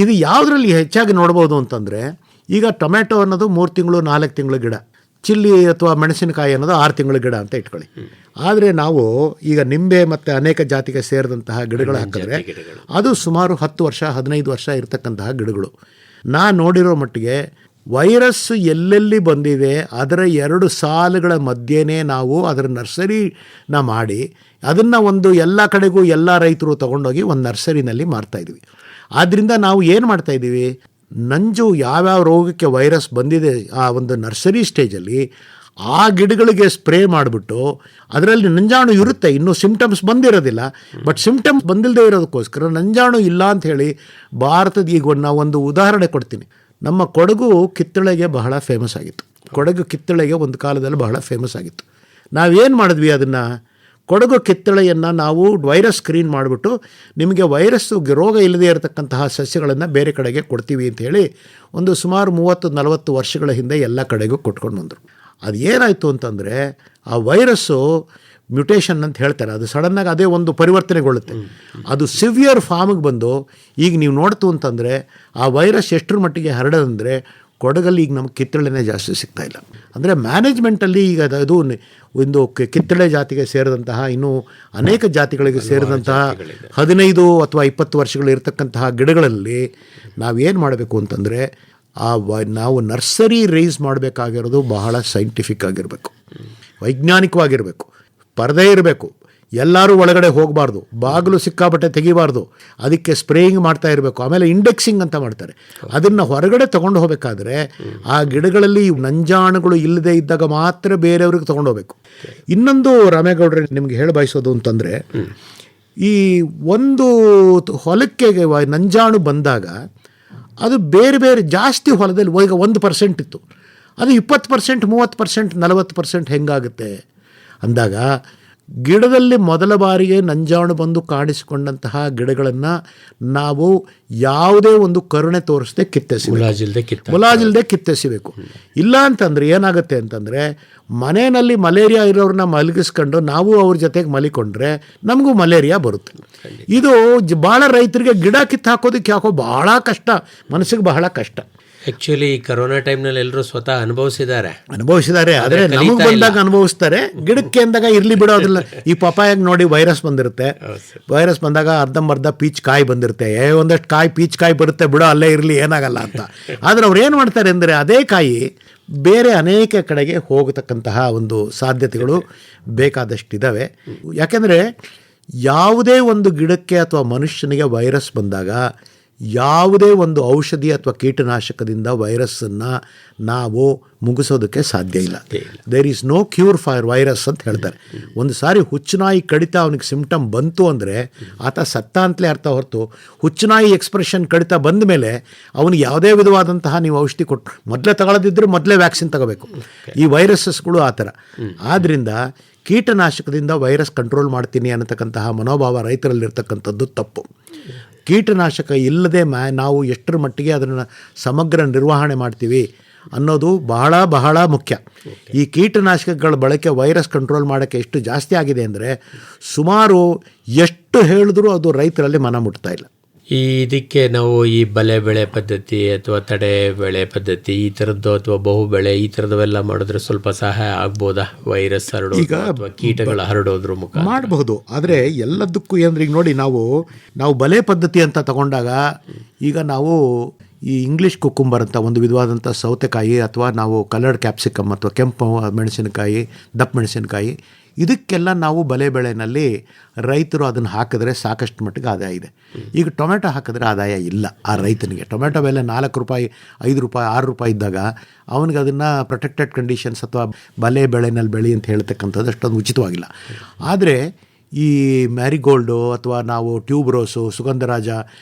ಇದು ಯಾವುದರಲ್ಲಿ ಹೆಚ್ಚಾಗಿ ನೋಡ್ಬೋದು ಅಂತಂದರೆ, ಈಗ ಟೊಮೆಟೊ ಅನ್ನೋದು 3 ತಿಂಗಳು 4 ತಿಂಗಳು ಗಿಡ, ಚಿಲ್ಲಿ ಅಥವಾ ಮೆಣಸಿನಕಾಯಿ ಅನ್ನೋದು 6 ತಿಂಗಳು ಗಿಡ ಅಂತ ಇಟ್ಕೊಳ್ಳಿ. ಆದರೆ ನಾವು ಈಗ ನಿಂಬೆ ಮತ್ತು ಅನೇಕ ಜಾತಿಗೆ ಸೇರಿದಂತಹ ಗಿಡಗಳು ಹಾಕಿದ್ರೆ ಅದು ಸುಮಾರು 10 ವರ್ಷ 15 ವರ್ಷ ಇರತಕ್ಕಂತಹ ಗಿಡಗಳು. ನಾನು ನೋಡಿರೋ ಮಟ್ಟಿಗೆ ವೈರಸ್ಸು ಎಲ್ಲೆಲ್ಲಿ ಬಂದಿದೆ ಅದರ 2 ಸಾಲುಗಳ ಮಧ್ಯೆನೇ ನಾವು ಅದರ ನರ್ಸರಿನ ಮಾಡಿ ಅದನ್ನು ಒಂದು ಎಲ್ಲ ಕಡೆಗೂ ಎಲ್ಲ ರೈತರು ತೊಗೊಂಡೋಗಿ ಒಂದು ನರ್ಸರಿನಲ್ಲಿ ಮಾರ್ತಾಯಿದ್ವಿ. ಆದ್ದರಿಂದ ನಾವು ಏನು ಮಾಡ್ತಾಯಿದ್ದೀವಿ, ನಂಜು ಯಾವ್ಯಾವ ರೋಗಕ್ಕೆ ವೈರಸ್ ಬಂದಿದೆ ಆ ಒಂದು ನರ್ಸರಿ ಸ್ಟೇಜಲ್ಲಿ ಆ ಗಿಡಗಳಿಗೆ ಸ್ಪ್ರೇ ಮಾಡಿಬಿಟ್ಟು, ಅದರಲ್ಲಿ ನಂಜಾಣು ಇರುತ್ತೆ, ಇನ್ನೂ ಸಿಮ್ಟಮ್ಸ್ ಬಂದಿರೋದಿಲ್ಲ, ಬಟ್ ಸಿಮ್ಟಮ್ಸ್ ಬಂದಿಲ್ಲದೆ ಇರೋದಕ್ಕೋಸ್ಕರ ನಂಜಾಣು ಇಲ್ಲ ಅಂಥೇಳಿ ಭಾರತದ ಈಗ ನಾವು ಒಂದು ಉದಾಹರಣೆ ಕೊಡ್ತೀನಿ. ನಮ್ಮ ಕೊಡಗು ಕಿತ್ತಳೆಗೆ ಬಹಳ ಫೇಮಸ್ ಆಗಿತ್ತು. ಕೊಡಗು ಕಿತ್ತಳೆಗೆ ಒಂದು ಕಾಲದಲ್ಲಿ ಬಹಳ ಫೇಮಸ್ ಆಗಿತ್ತು. ನಾವೇನು ಮಾಡಿದ್ವಿ, ಅದನ್ನು ಕೊಡಗು ಕಿತ್ತಳೆಯನ್ನು ನಾವು ವೈರಸ್ ಸ್ಕ್ರೀನ್ ಮಾಡಿಬಿಟ್ಟು ನಿಮಗೆ ವೈರಸ್ಸು ರೋಗ ಇಲ್ಲದೇ ಇರತಕ್ಕಂತಹ ಸಸ್ಯಗಳನ್ನು ಬೇರೆ ಕಡೆಗೆ ಕೊಡ್ತೀವಿ ಅಂತ ಹೇಳಿ ಒಂದು ಸುಮಾರು 30-40 ವರ್ಷಗಳ ಹಿಂದೆ ಎಲ್ಲ ಕಡೆಗೂ ಕೊಟ್ಕೊಂಡು ಬಂದರು. ಅದು ಏನಾಯಿತು ಅಂತಂದರೆ ಆ ವೈರಸ್ಸು ಮ್ಯುಟೇಷನ್ ಅಂತ ಹೇಳ್ತಾರೆ, ಅದು ಸಡನ್ನಾಗಿ ಅದೇ ಒಂದು ಪರಿವರ್ತನೆಗೊಳ್ಳುತ್ತೆ. ಅದು ಸಿವಿಯರ್ ಫಾರ್ಮಿಗೆ ಬಂದು ಈಗ ನೀವು ನೋಡ್ತು ಅಂತಂದರೆ ಆ ವೈರಸ್ ಎಷ್ಟರ ಮಟ್ಟಿಗೆ ಹರಡೋದಂದರೆ ಕೊಡಗಲ್ಲಿ ಈಗ ನಮಗೆ ಕಿತ್ತಳೆನೇ ಜಾಸ್ತಿ ಸಿಗ್ತಾಯಿಲ್ಲ. ಅಂದರೆ ಮ್ಯಾನೇಜ್ಮೆಂಟಲ್ಲಿ ಈಗ ಅದು ಒಂದು ಕಿತ್ತಳೆ ಜಾತಿಗೆ ಸೇರಿದಂತಹ ಇನ್ನೂ ಅನೇಕ ಜಾತಿಗಳಿಗೆ ಸೇರಿದಂತಹ 15 ಅಥವಾ 20 ವರ್ಷಗಳು ಇರತಕ್ಕಂತಹ ಗಿಡಗಳಲ್ಲಿ ನಾವೇನು ಮಾಡಬೇಕು ಅಂತಂದರೆ ನಾವು ನರ್ಸರಿ ರೈಸ್ ಮಾಡಬೇಕಾಗಿರೋದು ಬಹಳ ಸೈಂಟಿಫಿಕ್ ಆಗಿರಬೇಕು, ವೈಜ್ಞಾನಿಕವಾಗಿರಬೇಕು, ಪರದೆ ಇರಬೇಕು, ಎಲ್ಲರೂ ಒಳಗಡೆ ಹೋಗಬಾರ್ದು, ಬಾಗಿಲು ಸಿಕ್ಕಾಪಟ್ಟೆ ತೆಗಿಬಾರ್ದು, ಅದಕ್ಕೆ ಸ್ಪ್ರೇಯಿಂಗ್ ಮಾಡ್ತಾ ಇರಬೇಕು. ಆಮೇಲೆ ಇಂಡೆಕ್ಸಿಂಗ್ ಅಂತ ಮಾಡ್ತಾರೆ, ಅದನ್ನು ಹೊರಗಡೆ ತೊಗೊಂಡು ಹೋಗಬೇಕಾದ್ರೆ ಆ ಗಿಡಗಳಲ್ಲಿ ನಂಜಾಣುಗಳು ಇಲ್ಲದೆ ಇದ್ದಾಗ ಮಾತ್ರ ಬೇರೆಯವ್ರಿಗೆ ತೊಗೊಂಡು ಹೋಗಬೇಕು. ಇನ್ನೊಂದು ರಾಮೇಗೌಡ್ರೆ ನಿಮಗೆ ಹೇಳ ಬಯಸೋದು ಅಂತಂದರೆ, ಈ ಒಂದು ಹೊಲಕ್ಕೆ ನಂಜಾಣು ಬಂದಾಗ ಅದು ಬೇರೆ ಬೇರೆ ಜಾಸ್ತಿ ಹೊಲದಲ್ಲಿ ಈಗ 1% ಇತ್ತು, ಅದು 20%, 30%, 40% ಹೆಂಗಾಗುತ್ತೆ ಅಂದಾಗ ಗಿಡದಲ್ಲಿ ಮೊದಲ ಬಾರಿಗೆ ನಂಜಾಣು ಬಂದು ಕಾಣಿಸಿಕೊಂಡಂತಹ ಗಿಡಗಳನ್ನು ನಾವು ಯಾವುದೇ ಒಂದು ಕರುಣೆ ತೋರಿಸದೆ ಮುಲಾಜಿಲ್ಲದೆ ಕಿತ್ತೆಸಿಬೇಕು. ಇಲ್ಲ ಅಂತಂದರೆ ಏನಾಗುತ್ತೆ ಅಂತಂದರೆ ಮನೆಯಲ್ಲಿ ಮಲೇರಿಯಾ ಇರೋರನ್ನ ಮಲಗಿಸ್ಕೊಂಡು ನಾವು ಅವ್ರ ಜೊತೆಗೆ ಮಲಿಕೊಂಡ್ರೆ ನಮಗೂ ಮಲೇರಿಯಾ ಬರುತ್ತೆ. ಇದು ಭಾಳ ರೈತರಿಗೆ ಗಿಡ ಕಿತ್ತು ಹಾಕೋದಕ್ಕೆ ಯಾಕೋ ಭಾಳ ಕಷ್ಟ, ಮನಸ್ಸಿಗೆ ಬಹಳ ಕಷ್ಟ. ಆ್ಯಕ್ಚುಲಿ ಕರೋನಾ ಟೈಮ್ನಲ್ಲಿ ಎಲ್ಲರೂ ಸ್ವತಃ ಅನುಭವಿಸಿದ್ದಾರೆ, ಆದರೆ ನಮಗೆ ಬಂದಾಗ ಅನುಭವಿಸ್ತಾರೆ, ಗಿಡಕ್ಕೆ ಅಂದಾಗ ಇರಲಿ ಬಿಡೋದಿಲ್ಲ. ಈ ಪಪಾಯಾಗ ನೋಡಿ ವೈರಸ್ ಬಂದಿರುತ್ತೆ, ವೈರಸ್ ಬಂದಾಗ ಅರ್ಧಂಬರ್ಧ ಪೀಚ್ ಕಾಯಿ ಬಂದಿರುತ್ತೆ, ಒಂದಷ್ಟು ಕಾಯಿ ಪೀಚ್ ಕಾಯಿ ಬರುತ್ತೆ ಬಿಡೋ ಅಲ್ಲೇ ಇರಲಿ ಏನಾಗಲ್ಲ ಅಂತ. ಆದರೆ ಅವ್ರು ಏನು ಮಾಡ್ತಾರೆ ಅಂದರೆ ಅದೇ ಕಾಯಿ ಬೇರೆ ಅನೇಕ ಕಡೆಗೆ ಹೋಗತಕ್ಕಂತಹ ಒಂದು ಸಾಧ್ಯತೆಗಳು ಬೇಕಾದಷ್ಟಿದ್ದಾವೆ. ಯಾಕೆಂದರೆ ಯಾವುದೇ ಒಂದು ಗಿಡಕ್ಕೆ ಅಥವಾ ಮನುಷ್ಯನಿಗೆ ವೈರಸ್ ಬಂದಾಗ ಯಾವುದೇ ಒಂದು ಔಷಧಿ ಅಥವಾ ಕೀಟನಾಶಕದಿಂದ ವೈರಸ್ಸನ್ನು ನಾವು ಮುಗಿಸೋದಕ್ಕೆ ಸಾಧ್ಯ ಇಲ್ಲ. There is no cure for virus ಅಂತ ಹೇಳ್ತಾರೆ. ಒಂದು ಸಾರಿ ಹುಚ್ಚುನಾಯಿ ಕಡಿತ ಅವನಿಗೆ ಸಿಂಪ್ಟಮ್ ಬಂತು ಅಂದರೆ ಆತ ಸತ್ತ ಅಂತಲೇ ಅರ್ಥ ಹೊರತು ಹುಚ್ಚುನಾಯಿ ಎಕ್ಸ್ಪ್ರೆಷನ್ ಕಡಿತ ಬಂದ ಮೇಲೆ ಅವನಿಗೆ ಯಾವುದೇ ವಿಧವಾದಂತಹ ನೀವು ಔಷಧಿ ಕೊಟ್ಟು ಮೊದಲೇ ತಗೊಳ್ಳೋದಿದ್ದರೆ ಮೊದಲೇ ವ್ಯಾಕ್ಸಿನ್ ತಗೋಬೇಕು. ಈ ವೈರಸಸ್ಗಳು ಆ ಥರ. ಆದ್ದರಿಂದ ಕೀಟನಾಶಕದಿಂದ ವೈರಸ್ ಕಂಟ್ರೋಲ್ ಮಾಡ್ತೀನಿ ಅನ್ನತಕ್ಕಂತಹ ಮನೋಭಾವ ರೈತರಲ್ಲಿರ್ತಕ್ಕಂಥದ್ದು ತಪ್ಪು. ಕೀಟನಾಶಕ ಇಲ್ಲದೆ ನಾವು ಎಷ್ಟರ ಮಟ್ಟಿಗೆ ಅದನ್ನು ಸಮಗ್ರ ನಿರ್ವಹಣೆ ಮಾಡ್ತೀವಿ ಅನ್ನೋದು ಬಹಳ ಬಹಳ ಮುಖ್ಯ. ಈ ಕೀಟನಾಶಕಗಳ ಬಳಕೆ ವೈರಸ್ ಕಂಟ್ರೋಲ್ ಮಾಡೋಕ್ಕೆ ಎಷ್ಟು ಜಾಸ್ತಿ ಆಗಿದೆ ಅಂದರೆ ಸುಮಾರು ಎಷ್ಟು ಹೇಳಿದ್ರೂ ಅದು ರೈತರಲ್ಲಿ ಮನ ಮುಟ್ತಾ ಇಲ್ಲ. ಇದಕ್ಕೆ ನಾವು ಈ ಬಲೆ ಬೆಳೆ ಪದ್ಧತಿ ಅಥವಾ ತಡೆ ಬೆಳೆ ಪದ್ಧತಿ ಈ ಥರದ್ದು ಅಥವಾ ಬಹು ಬೆಳೆ ಈ ಥರದವೆಲ್ಲ ಮಾಡಿದ್ರೆ ಸ್ವಲ್ಪ ಸಹಾಯ ಆಗ್ಬೋದಾ? ವೈರಸ್ ಹರಡೋದು ಅಥವಾ ಕೀಟಗಳ ಹರಡೋದ್ರ ಮುಖ ಮಾಡಬಹುದು. ಆದರೆ ಎಲ್ಲದಕ್ಕೂ ಏನಂದ್ರೆ ಈಗ ನೋಡಿ ನಾವು ಬಲೆ ಪದ್ಧತಿ ಅಂತ ತಗೊಂಡಾಗ ಈಗ ನಾವು ಈ ಇಂಗ್ಲೀಷ್ ಕುಕ್ಕುಂಬರ್ ಅಂತ ಒಂದು ವಿಧವಾದಂಥ ಸೌತೆಕಾಯಿ ಅಥವಾ ನಾವು ಕಲರ್ಡ್ ಕ್ಯಾಪ್ಸಿಕಮ್ ಅಥವಾ ಕೆಂಪು ಮೆಣಸಿನಕಾಯಿ, ದಪ್ಪ ಮೆಣಸಿನಕಾಯಿ, ಇದಕ್ಕೆಲ್ಲ ನಾವು ಬಲೆ ಬೆಳೆನಲ್ಲಿ ರೈತರು ಅದನ್ನು ಹಾಕಿದ್ರೆ ಸಾಕಷ್ಟು ಮಟ್ಟಿಗೆ ಆದಾಯ ಇದೆ. ಈಗ ಟೊಮೆಟೊ ಹಾಕಿದ್ರೆ ಆದಾಯ ಇಲ್ಲ ಆ ರೈತನಿಗೆ. ಟೊಮೆಟೊ ಬೆಲೆ 4 ರೂಪಾಯಿ, 5 ರೂಪಾಯಿ, 6 ರೂಪಾಯಿ ಇದ್ದಾಗ ಅವನಿಗೆ ಅದನ್ನು ಪ್ರೊಟೆಕ್ಟೆಡ್ ಕಂಡೀಷನ್ಸ್ ಅಥವಾ ಬಲೆ ಬೆಳೆನಲ್ಲಿ ಬೆಳೆ ಅಂತ ಹೇಳ್ತಕ್ಕಂಥದ್ದು ಅಷ್ಟೊಂದು ಉಚಿತವಾಗಿಲ್ಲ. ಆದರೆ ಈ ಮ್ಯಾರಿಗೋಲ್ಡು ಅಥವಾ ನಾವು ಟ್ಯೂಬ್ರೋಸು, ಸುಗಂಧರಾಜ,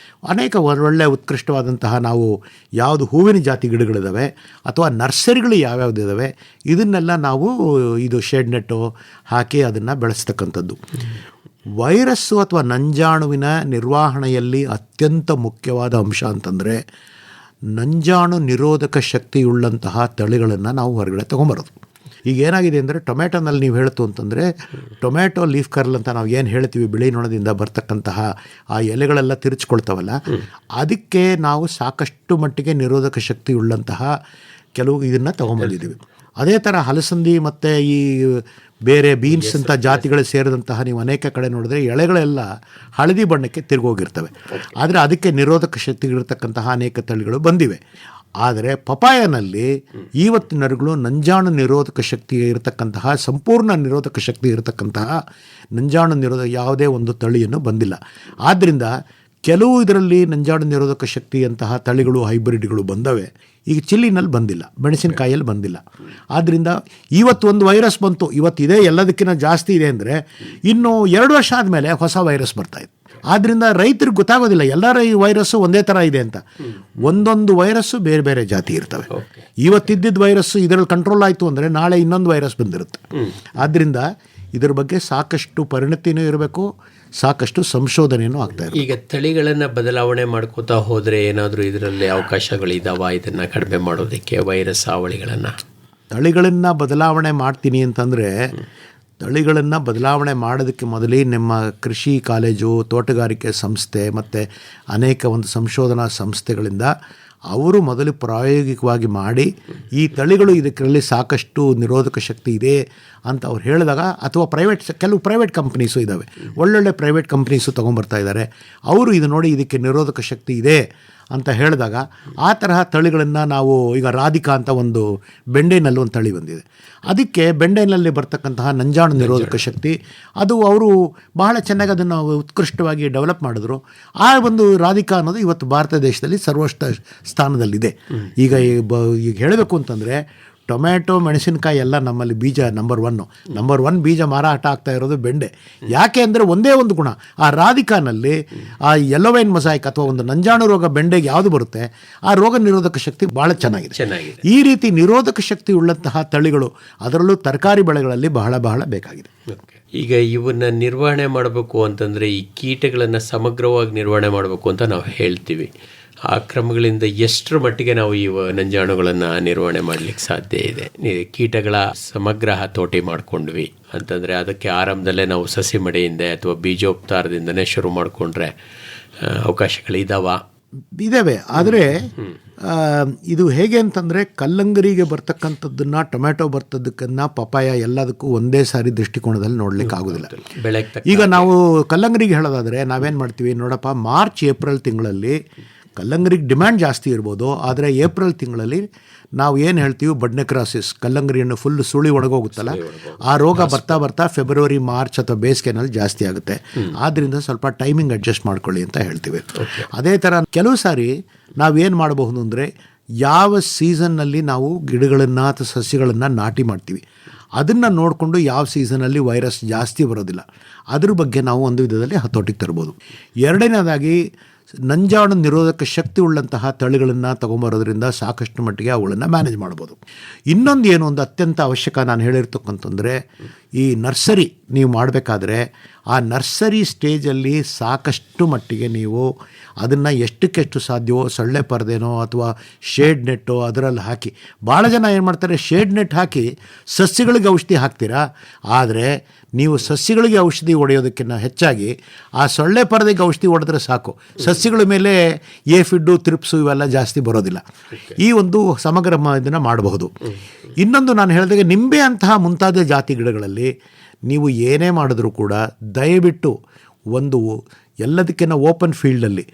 ಅನೇಕ ಒಳ್ಳೆಯ ಉತ್ಕೃಷ್ಟವಾದಂತಹ ನಾವು ಯಾವುದು ಹೂವಿನ ಜಾತಿ ಗಿಡಗಳಿದ್ದಾವೆ ಅಥವಾ ನರ್ಸರಿಗಳು ಯಾವ್ಯಾವುದಿದ್ದಾವೆ ಇದನ್ನೆಲ್ಲ ನಾವು ಇದು ಶೇಡ್ ನೆಟ್ಟು ಹಾಕಿ ಅದನ್ನು ಬೆಳೆಸ್ತಕ್ಕಂಥದ್ದು. ವೈರಸ್ಸು ಅಥವಾ ನಂಜಾಣುವಿನ ನಿರ್ವಹಣೆಯಲ್ಲಿ ಅತ್ಯಂತ ಮುಖ್ಯವಾದ ಅಂಶ ಅಂತಂದರೆ ನಂಜಾಣು ನಿರೋಧಕ ಶಕ್ತಿಯುಳ್ಳಂತಹ ತಳಿಗಳನ್ನು ನಾವು ಹೊರಗಡೆ ತೊಗೊಂಬರೋದು. ಈಗ ಏನಾಗಿದೆ ಅಂದರೆ ಟೊಮೆಟೊನಲ್ಲಿ ನೀವು ಹೇಳ್ತು ಅಂತಂದರೆ ಟೊಮೆಟೊ ಲೀಫ್ ಕರ್ಲ್ ಅಂತ ನಾವು ಏನು ಹೇಳ್ತೀವಿ, ಬಿಳಿ ನೊಣದಿಂದ ಬರ್ತಕ್ಕಂತಹ ಆ ಎಲೆಗಳೆಲ್ಲ ತಿರುಚ್ಕೊಳ್ತಾವಲ್ಲ, ಅದಕ್ಕೆ ನಾವು ಸಾಕಷ್ಟು ಮಟ್ಟಿಗೆ ನಿರೋಧಕ ಶಕ್ತಿ ಉಳ್ಳಂತಹ ಕೆಲವು ಇದನ್ನು ತೊಗೊಂಬಂದಿದ್ದೀವಿ. ಅದೇ ಥರ ಹಲಸಂದಿ ಮತ್ತು ಈ ಬೇರೆ ಬೀನ್ಸ್ ಅಂತ ಜಾತಿಗಳು ಸೇರಿದಂತಹ ನೀವು ಅನೇಕ ಕಡೆ ನೋಡಿದ್ರೆ ಎಳೆಗಳೆಲ್ಲ ಹಳದಿ ಬಣ್ಣಕ್ಕೆ ತಿರುಗೋಗಿರ್ತವೆ. ಆದರೆ ಅದಕ್ಕೆ ನಿರೋಧಕ ಶಕ್ತಿ ಇರತಕ್ಕಂತಹ ಅನೇಕ ತಳಿಗಳು ಬಂದಿವೆ. ಆದರೆ ಪಪಾಯನಲ್ಲಿ ಇವತ್ತಿನವರೆಗೂ ನಂಜಾಣು ನಿರೋಧಕ ಶಕ್ತಿ ಇರತಕ್ಕಂತಹ, ಸಂಪೂರ್ಣ ನಿರೋಧಕ ಶಕ್ತಿ ಇರತಕ್ಕಂತಹ ನಂಜಾಣು ನಿರೋಧಕ ಯಾವುದೇ ಒಂದು ತಳಿಯನ್ನು ಬಂದಿಲ್ಲ. ಆದ್ದರಿಂದ ಕೆಲವು ಇದರಲ್ಲಿ ನಂಜಾಣು ನಿರೋಧಕ ಶಕ್ತಿಯಂತಹ ತಳಿಗಳು, ಹೈಬ್ರಿಡ್ಗಳು ಬಂದವೆ. ಈಗ ಚಿಲ್ಲಿನಲ್ಲಿ ಬಂದಿಲ್ಲ, ಮೆಣಸಿನಕಾಯಲ್ಲಿ ಬಂದಿಲ್ಲ. ಆದ್ದರಿಂದ ಇವತ್ತು ವೈರಸ್ ಬಂತು, ಇವತ್ತಿದೆ, ಎಲ್ಲದಕ್ಕಿಂತ ಜಾಸ್ತಿ ಇದೆ ಅಂದರೆ ಇನ್ನು 2 ವರ್ಷ ಆದಮೇಲೆ ಹೊಸ ವೈರಸ್ ಬರ್ತಾಯಿದೆ. ಆದ್ದರಿಂದ ರೈತರಿಗೆ ಗೊತ್ತಾಗೋದಿಲ್ಲ ಎಲ್ಲರ ಈ ವೈರಸ್ಸು ಒಂದೇ ಥರ ಇದೆ ಅಂತ. ಒಂದೊಂದು ವೈರಸ್ಸು ಬೇರೆ ಬೇರೆ ಜಾತಿ ಇರ್ತವೆ. ಇವತ್ತಿದ್ದ ವೈರಸ್ಸು ಇದರಲ್ಲಿ ಕಂಟ್ರೋಲ್ ಆಯಿತು ಅಂದರೆ ನಾಳೆ ಇನ್ನೊಂದು ವೈರಸ್ ಬಂದಿರುತ್ತೆ. ಆದ್ದರಿಂದ ಇದ್ರ ಬಗ್ಗೆ ಸಾಕಷ್ಟು ಪರಿಣತಿನೂ ಇರಬೇಕು, ಸಾಕಷ್ಟು ಸಂಶೋಧನೆಯೂ ಆಗ್ತಾ ಇದೆ. ಈಗ ತಳಿಗಳನ್ನು ಬದಲಾವಣೆ ಮಾಡ್ಕೋತಾ ಹೋದರೆ ಏನಾದರೂ ಇದರಲ್ಲಿ ಅವಕಾಶಗಳಿದಾವ ಇದನ್ನು ಕಡಿಮೆ ಮಾಡೋದಕ್ಕೆ, ವೈರಸ್ ಹಾವಳಿಗಳನ್ನು? ತಳಿಗಳನ್ನು ಬದಲಾವಣೆ ಮಾಡ್ತೀನಿ ಅಂತಂದರೆ, ತಳಿಗಳನ್ನು ಬದಲಾವಣೆ ಮಾಡೋದಕ್ಕೆ ಮೊದಲೇ ನಿಮ್ಮ ಕೃಷಿ ಕಾಲೇಜು, ತೋಟಗಾರಿಕೆ ಸಂಸ್ಥೆ ಮತ್ತು ಅನೇಕ ಒಂದು ಸಂಶೋಧನಾ ಸಂಸ್ಥೆಗಳಿಂದ ಅವರು ಮೊದಲು ಪ್ರಾಯೋಗಿಕವಾಗಿ ಮಾಡಿ ಈ ತಳಿಗಳು ಇದರಲ್ಲಿ ಸಾಕಷ್ಟು ನಿರೋಧಕ ಶಕ್ತಿ ಇದೆ ಅಂತ ಅವ್ರು ಹೇಳಿದಾಗ, ಅಥವಾ ಕೆಲವು ಪ್ರೈವೇಟ್ ಕಂಪ್ನೀಸು ಇದ್ದಾವೆ, ಒಳ್ಳೊಳ್ಳೆ ಪ್ರೈವೇಟ್ ಕಂಪ್ನೀಸು ತೊಗೊಂಬರ್ತಾ ಇದ್ದಾರೆ, ಅವರು ಇದು ನೋಡಿ ಇದಕ್ಕೆ ನಿರೋಧಕ ಶಕ್ತಿ ಇದೆ ಅಂತ ಹೇಳಿದಾಗ ಆ ತರಹ ತಳಿಗಳನ್ನು ನಾವು ಈಗ ರಾಧಿಕಾ ಅಂತ ಒಂದು ಬೆಂಡೆನಲ್ಲಿ ಒಂದು ತಳಿ ಬಂದಿದೆ, ಅದಕ್ಕೆ ಬೆಂಡೆನಲ್ಲಿ ಬರ್ತಕ್ಕಂತಹ ನಂಜಾಣು ನಿರೋಧಕ ಶಕ್ತಿ ಅದು ಅವರು ಬಹಳ ಚೆನ್ನಾಗಿ ಅದನ್ನು ಉತ್ಕೃಷ್ಟವಾಗಿ ಡೆವಲಪ್ ಮಾಡಿದ್ರು. ಆ ಒಂದು ರಾಧಿಕಾ ಅನ್ನೋದು ಇವತ್ತು ಭಾರತ ದೇಶದಲ್ಲಿ ಸರ್ವೋಚ್ಚ ಸ್ಥಾನದಲ್ಲಿದೆ. ಈಗ ಹೇಳಬೇಕು ಅಂತಂದರೆ ಟೊಮ್ಯಾಟೊ, ಮೆಣಸಿನಕಾಯಿ ಎಲ್ಲ ನಮ್ಮಲ್ಲಿ ಬೀಜ ನಂಬರ್ ಒನ್ ಬೀಜ ಮಾರಾಟ ಆಗ್ತಾ ಇರೋದು ಬೆಂಡೆ. ಯಾಕೆ ಅಂದರೆ ಒಂದೇ ಒಂದು ಗುಣ, ಆ ರಾಧಿಕಾನಲ್ಲಿ ಆ ಯೆಲ್ಲೋ ವೈನ್ ಮೊಸಾಯಿಕ್ ಅಥವಾ ಒಂದು ನಂಜಾಣು ರೋಗ ಬೆಂಡೆಗೆ ಯಾವುದು ಬರುತ್ತೆ ಆ ರೋಗ ನಿರೋಧಕ ಶಕ್ತಿ ಭಾಳ ಚೆನ್ನಾಗಿದೆ. ಈ ರೀತಿ ನಿರೋಧಕ ಶಕ್ತಿ ಉಳ್ಳಂತಹ ತಳಿಗಳು ಅದರಲ್ಲೂ ತರಕಾರಿ ಬೆಳೆಗಳಲ್ಲಿ ಬಹಳ ಬಹಳ ಬೇಕಾಗಿದೆ. ಈಗ ಇವನ್ನ ನಿರ್ವಹಣೆ ಮಾಡಬೇಕು ಅಂತಂದರೆ ಈ ಕೀಟಗಳನ್ನು ಸಮಗ್ರವಾಗಿ ನಿರ್ವಹಣೆ ಮಾಡಬೇಕು ಅಂತ ನಾವು ಹೇಳ್ತೀವಿ. ಆ ಕ್ರಮಗಳಿಂದ ಎಷ್ಟರ ಮಟ್ಟಿಗೆ ನಾವು ಈ ನಂಜಾಣುಗಳನ್ನು ನಿರ್ವಹಣೆ ಮಾಡಲಿಕ್ಕೆ ಸಾಧ್ಯ ಇದೆ? ಕೀಟಗಳ ಸಮಗ್ರ ಹತೋಟಿ ಮಾಡಿಕೊಂಡ್ವಿ ಅಂತಂದರೆ ಅದಕ್ಕೆ ಆರಂಭದಲ್ಲೇ ನಾವು ಸಸಿ ಮಡಿಯಿಂದ ಅಥವಾ ಬೀಜೋಪಚಾರದಿಂದನೇ ಶುರು ಮಾಡಿಕೊಂಡ್ರೆ ಅವಕಾಶಗಳಿದ್ದಾವ? ಇದ್ದಾವೆ. ಆದರೆ ಇದು ಹೇಗೆ ಅಂತಂದರೆ ಕಲ್ಲಂಗರಿಗೆ ಬರ್ತಕ್ಕಂಥದ್ದನ್ನು, ಟೊಮ್ಯಾಟೊ ಬರ್ತದಕ್ಕನ್ನು, ಪಪಾಯ ಎಲ್ಲದಕ್ಕೂ ಒಂದೇ ಸಾರಿ ದೃಷ್ಟಿಕೋನದಲ್ಲಿ ನೋಡ್ಲಿಕ್ಕೆ ಆಗೋದಿಲ್ಲ. ಈಗ ನಾವು ಕಲ್ಲಂಗರಿಗೆ ಹೇಳೋದಾದರೆ ನಾವೇನು ಮಾಡ್ತೀವಿ ನೋಡಪ್ಪ, ಮಾರ್ಚ್ ಏಪ್ರಿಲ್ ತಿಂಗಳಲ್ಲಿ ಕಲ್ಲಂಗರಿಗೆ ಡಿಮ್ಯಾಂಡ್ ಜಾಸ್ತಿ ಇರ್ಬೋದು, ಆದರೆ ಏಪ್ರಿಲ್ ತಿಂಗಳಲ್ಲಿ ನಾವು ಏನು ಹೇಳ್ತೀವಿ ಬಡ್ನೆ ಕ್ರಾಸಿಸ್, ಕಲ್ಲಂಗರಿಯನ್ನು ಫುಲ್ ಸುಳಿ ಒಣಗೋಗುತ್ತಲ್ಲ, ಆ ರೋಗ ಬರ್ತಾ ಫೆಬ್ರವರಿ ಮಾರ್ಚ್ ಅಥವಾ ಬೇಸಿಗೆನಲ್ಲಿ ಜಾಸ್ತಿ ಆಗುತ್ತೆ. ಆದ್ದರಿಂದ ಸ್ವಲ್ಪ ಟೈಮಿಂಗ್ ಅಡ್ಜಸ್ಟ್ ಮಾಡ್ಕೊಳ್ಳಿ ಅಂತ ಹೇಳ್ತೀವಿ. ಅದೇ ಥರ ಕೆಲವು ಸಾರಿ ನಾವೇನು ಮಾಡಬಹುದು ಅಂದರೆ, ಯಾವ ಸೀಸನ್ನಲ್ಲಿ ನಾವು ಗಿಡಗಳನ್ನು ಅಥವಾ ಸಸ್ಯಗಳನ್ನು ನಾಟಿ ಮಾಡ್ತೀವಿ ಅದನ್ನು ನೋಡಿಕೊಂಡು ಯಾವ ಸೀಸನಲ್ಲಿ ವೈರಸ್ ಜಾಸ್ತಿ ಬರೋದಿಲ್ಲ, ಅದ್ರ ಬಗ್ಗೆ ನಾವು ಒಂದು ವಿಧದಲ್ಲಿ ಹತೋಟಿಗೆ ತರ್ಬೋದು. ಎರಡನೇದಾಗಿ ನಂಜಾಣು ನಿರೋಧಕ ಶಕ್ತಿ ಉಳ್ಳಂತಹ ತಳಿಗಳನ್ನು ತೊಗೊಂಬರೋದ್ರಿಂದ ಸಾಕಷ್ಟು ಮಟ್ಟಿಗೆ ಅವುಗಳನ್ನು ಮ್ಯಾನೇಜ್ ಮಾಡ್ಬೋದು. ಇನ್ನೊಂದು ಏನು ಒಂದು ಅತ್ಯಂತ ಅವಶ್ಯಕ ನಾನು ಹೇಳಿರ್ತಕ್ಕಂತಂದರೆ, ಈ ನರ್ಸರಿ ನೀವು ಮಾಡಬೇಕಾದ್ರೆ ಆ ನರ್ಸರಿ ಸ್ಟೇಜಲ್ಲಿ ಸಾಕಷ್ಟು ಮಟ್ಟಿಗೆ ನೀವು ಅದನ್ನು ಎಷ್ಟಕ್ಕೆಷ್ಟು ಸಾಧ್ಯವೋ ಸೊಳ್ಳೆ ಪರದೆನೋ ಅಥವಾ ಶೇಡ್ ನೆಟ್ಟೋ ಅದರಲ್ಲಿ ಹಾಕಿ, ಭಾಳ ಜನ ಏನು ಮಾಡ್ತಾರೆ ಶೇಡ್ ನೆಟ್ ಹಾಕಿ ಸಸ್ಯಗಳಿಗೆ ಔಷಧಿ ಹಾಕ್ತೀರಾ, ಆದರೆ ನೀವು ಸಸ್ಯಗಳಿಗೆ ಔಷಧಿ ಹೊಡೆಯೋದಕ್ಕಿಂತ ಹೆಚ್ಚಾಗಿ ಆ ಸೊಳ್ಳೆ ಪರದೆಗೆ ಔಷಧಿ ಹೊಡೆದ್ರೆ ಸಾಕು, ಸಸ್ಯಗಳ ಮೇಲೆ ಏಫಿಡ್ಡು, ತ್ರಿಪ್ಸು ಇವೆಲ್ಲ ಜಾಸ್ತಿ ಬರೋದಿಲ್ಲ. ಈ ಒಂದು ಸಮಗ್ರ ಇದನ್ನು ಮಾಡಬಹುದು. ಇನ್ನೊಂದು ನಾನು ಹೇಳಿದಾಗ ನಿಂಬೆ ಅಂತಹ ಮುಂತಾದ ಜಾತಿ ಗಿಡಗಳಲ್ಲಿ ನೀವು ಏನೇ ಮಾಡಿದ್ರೂ ಕೂಡ ದಯವಿಟ್ಟು ಒಂದು ಎಲ್ಲದಕ್ಕಿಂತ ಓಪನ್ ಫೀಲ್ಡಲ್ಲಿ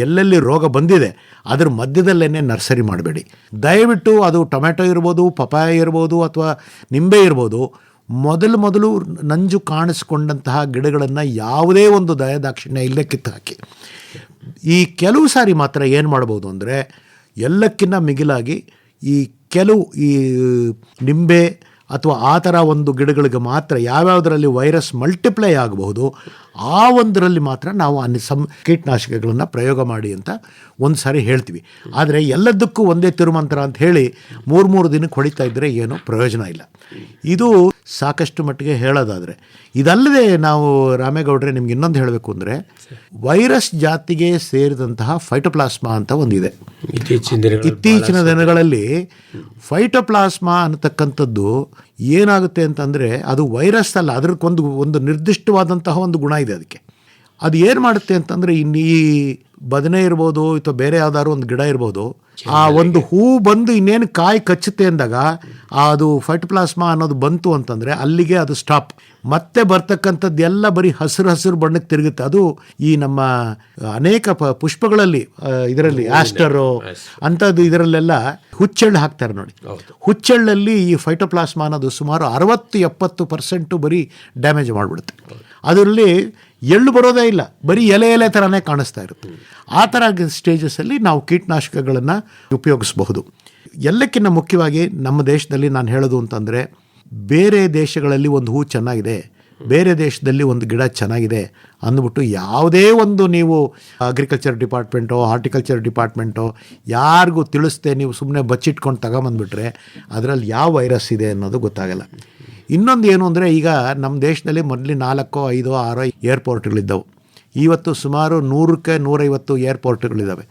ಎಲ್ಲೆಲ್ಲಿ ರೋಗ ಬಂದಿದೆ ಅದರ ಮಧ್ಯದಲ್ಲೇ ನರ್ಸರಿ ಮಾಡಬೇಡಿ. ದಯವಿಟ್ಟು ಅದು ಟೊಮ್ಯಾಟೊ ಇರ್ಬೋದು, ಪಪಾಯ ಇರ್ಬೋದು ಅಥವಾ ನಿಂಬೆ ಇರ್ಬೋದು, ಮೊದಲು ನಂಜು ಕಾಣಿಸ್ಕೊಂಡಂತಹ ಗಿಡಗಳನ್ನು ಯಾವುದೇ ಒಂದು ದಯದಾಕ್ಷಿಣ್ಯ ಇಲ್ಲೇ ಕಿತ್ತು ಹಾಕಿ. ಈ ಕೆಲವು ಸಾರಿ ಮಾತ್ರ ಏನು ಮಾಡ್ಬೋದು ಅಂದರೆ, ಎಲ್ಲಕ್ಕಿಂತ ಮಿಗಿಲಾಗಿ ಈ ಕೆಲವು ಈ ನಿಂಬೆ ಅಥವಾ ಆ ಥರ ಒಂದು ಗಿಡಗಳಿಗೆ ಮಾತ್ರ ಯಾವ್ಯಾವುದರಲ್ಲಿ ವೈರಸ್ ಮಲ್ಟಿಪ್ಲೈ ಆಗಬಹುದು ಆ ಒಂದರಲ್ಲಿ ಮಾತ್ರ ನಾವು ಕೀಟನಾಶಕಗಳನ್ನು ಪ್ರಯೋಗ ಮಾಡಿ ಅಂತ ಒಂದು ಸಾರಿ ಹೇಳ್ತೀವಿ. ಆದರೆ ಎಲ್ಲದಕ್ಕೂ ಒಂದೇ ತಿರುಮಂತ್ರ ಅಂತ ಹೇಳಿ 3 ದಿನಕ್ಕೆ ಹೊಡಿತಾ ಇದ್ದರೆ ಏನೂ ಪ್ರಯೋಜನ ಇಲ್ಲ. ಇದು ಸಾಕಷ್ಟು ಮಟ್ಟಿಗೆ ಹೇಳೋದಾದರೆ, ಇದಲ್ಲದೆ ನಾವು ರಾಮೇಗೌಡ್ರೆ ನಿಮ್ಗೆ ಇನ್ನೊಂದು ಹೇಳಬೇಕು ಅಂದರೆ, ವೈರಸ್ ಜಾತಿಗೆ ಸೇರಿದಂತಹ ಫೈಟೋಪ್ಲಾಸ್ಮಾ ಅಂತ ಒಂದಿದೆ. ಇತ್ತೀಚಿನ ದಿನಗಳಲ್ಲಿ ಫೈಟೋಪ್ಲಾಸ್ಮಾ ಅನ್ನತಕ್ಕಂಥದ್ದು ಏನಾಗುತ್ತೆ ಅಂತಂದರೆ, ಅದು ವೈರಸ್ ಅಲ್ಲ, ಅದಕ್ಕೊಂದು ನಿರ್ದಿಷ್ಟವಾದಂತಹ ಒಂದು ಗುಣ ಇದೆ ಅದಕ್ಕೆ. ಅದು ಏನು ಮಾಡುತ್ತೆ ಅಂತಂದರೆ, ಈ ಬದನೆ ಇರ್ಬೋದು ಅಥವಾ ಬೇರೆ ಯಾವ್ದಾದ್ರು ಒಂದು ಗಿಡ ಇರ್ಬೋದು, ಆ ಒಂದು ಹೂ ಬಂದು ಇನ್ನೇನು ಕಾಯಿ ಕಚ್ಚುತ್ತೆ ಅಂದಾಗ ಅದು ಫೈಟೋಪ್ಲಾಸ್ಮಾ ಅನ್ನೋದು ಬಂತು ಅಂತಂದರೆ ಅಲ್ಲಿಗೆ ಅದು ಸ್ಟಾಪ್. ಮತ್ತೆ ಬರ್ತಕ್ಕಂಥದ್ದು ಎಲ್ಲ ಬರೀ ಹಸಿರು ಬಣ್ಣಕ್ಕೆ ತಿರುಗುತ್ತೆ. ಅದು ಈ ನಮ್ಮ ಅನೇಕ ಪುಷ್ಪಗಳಲ್ಲಿ ಇದರಲ್ಲಿ ಆಸ್ಟರು ಅಂಥದ್ದು ಇದರಲ್ಲೆಲ್ಲ ಹುಚ್ಚೆಳ್ಳು ಹಾಕ್ತಾರೆ ನೋಡಿ. ಹುಚ್ಚೆಳ್ಳಲ್ಲಿ ಈ ಫೈಟೋಪ್ಲಾಸ್ಮಾ ಅನ್ನೋದು ಸುಮಾರು 60-70% ಬರೀ ಡ್ಯಾಮೇಜ್ ಮಾಡಿಬಿಡುತ್ತೆ. ಅದರಲ್ಲಿ ಎಳ್ಳು ಬರೋದೇ ಇಲ್ಲ, ಬರೀ ಎಲೆ ಥರನೇ ಕಾಣಿಸ್ತಾ ಇರುತ್ತೆ. ಆ ಥರ ಸ್ಟೇಜಸ್ಸಲ್ಲಿ ನಾವು ಕೀಟನಾಶಕಗಳನ್ನು ಉಪಯೋಗಿಸಬಹುದು. ಎಲ್ಲಕ್ಕಿಂತ ಮುಖ್ಯವಾಗಿ ನಮ್ಮ ದೇಶದಲ್ಲಿ ನಾನು ಹೇಳೋದು ಅಂತಂದರೆ, ಬೇರೆ ದೇಶಗಳಲ್ಲಿ ಒಂದು ಹೂ ಚೆನ್ನಾಗಿದೆ, ಬೇರೆ ದೇಶದಲ್ಲಿ ಒಂದು ಗಿಡ ಚೆನ್ನಾಗಿದೆ ಅಂದ್ಬಿಟ್ಟು ಯಾವುದೇ ಒಂದು ನೀವು ಅಗ್ರಿಕಲ್ಚರ್ ಡಿಪಾರ್ಟ್ಮೆಂಟೋ ಹಾರ್ಟಿಕಲ್ಚರ್ ಡಿಪಾರ್ಟ್ಮೆಂಟೋ ಯಾರಿಗೂ ತಿಳಿಸ್ದೆ ನೀವು ಸುಮ್ಮನೆ ಬಚ್ಚಿಟ್ಕೊಂಡು ತಗೊಂಬಂದ್ಬಿಟ್ರೆ ಅದರಲ್ಲಿ ಯಾವ ವೈರಸ್ ಇದೆ ಅನ್ನೋದು ಗೊತ್ತಾಗಲ್ಲ. ಇನ್ನೊಂದು ಏನು ಅಂದರೆ, ಈಗ ನಮ್ಮ ದೇಶದಲ್ಲಿ ಮೊದಲು 4, 5, 6 ಏರ್ಪೋರ್ಟ್ಗಳಿದ್ದವು. ಇವತ್ತು ಸುಮಾರು 100ಕ್ಕೆ 150 ಏರ್ಪೋರ್ಟ್ಗಳಿದ್ದಾವೆ.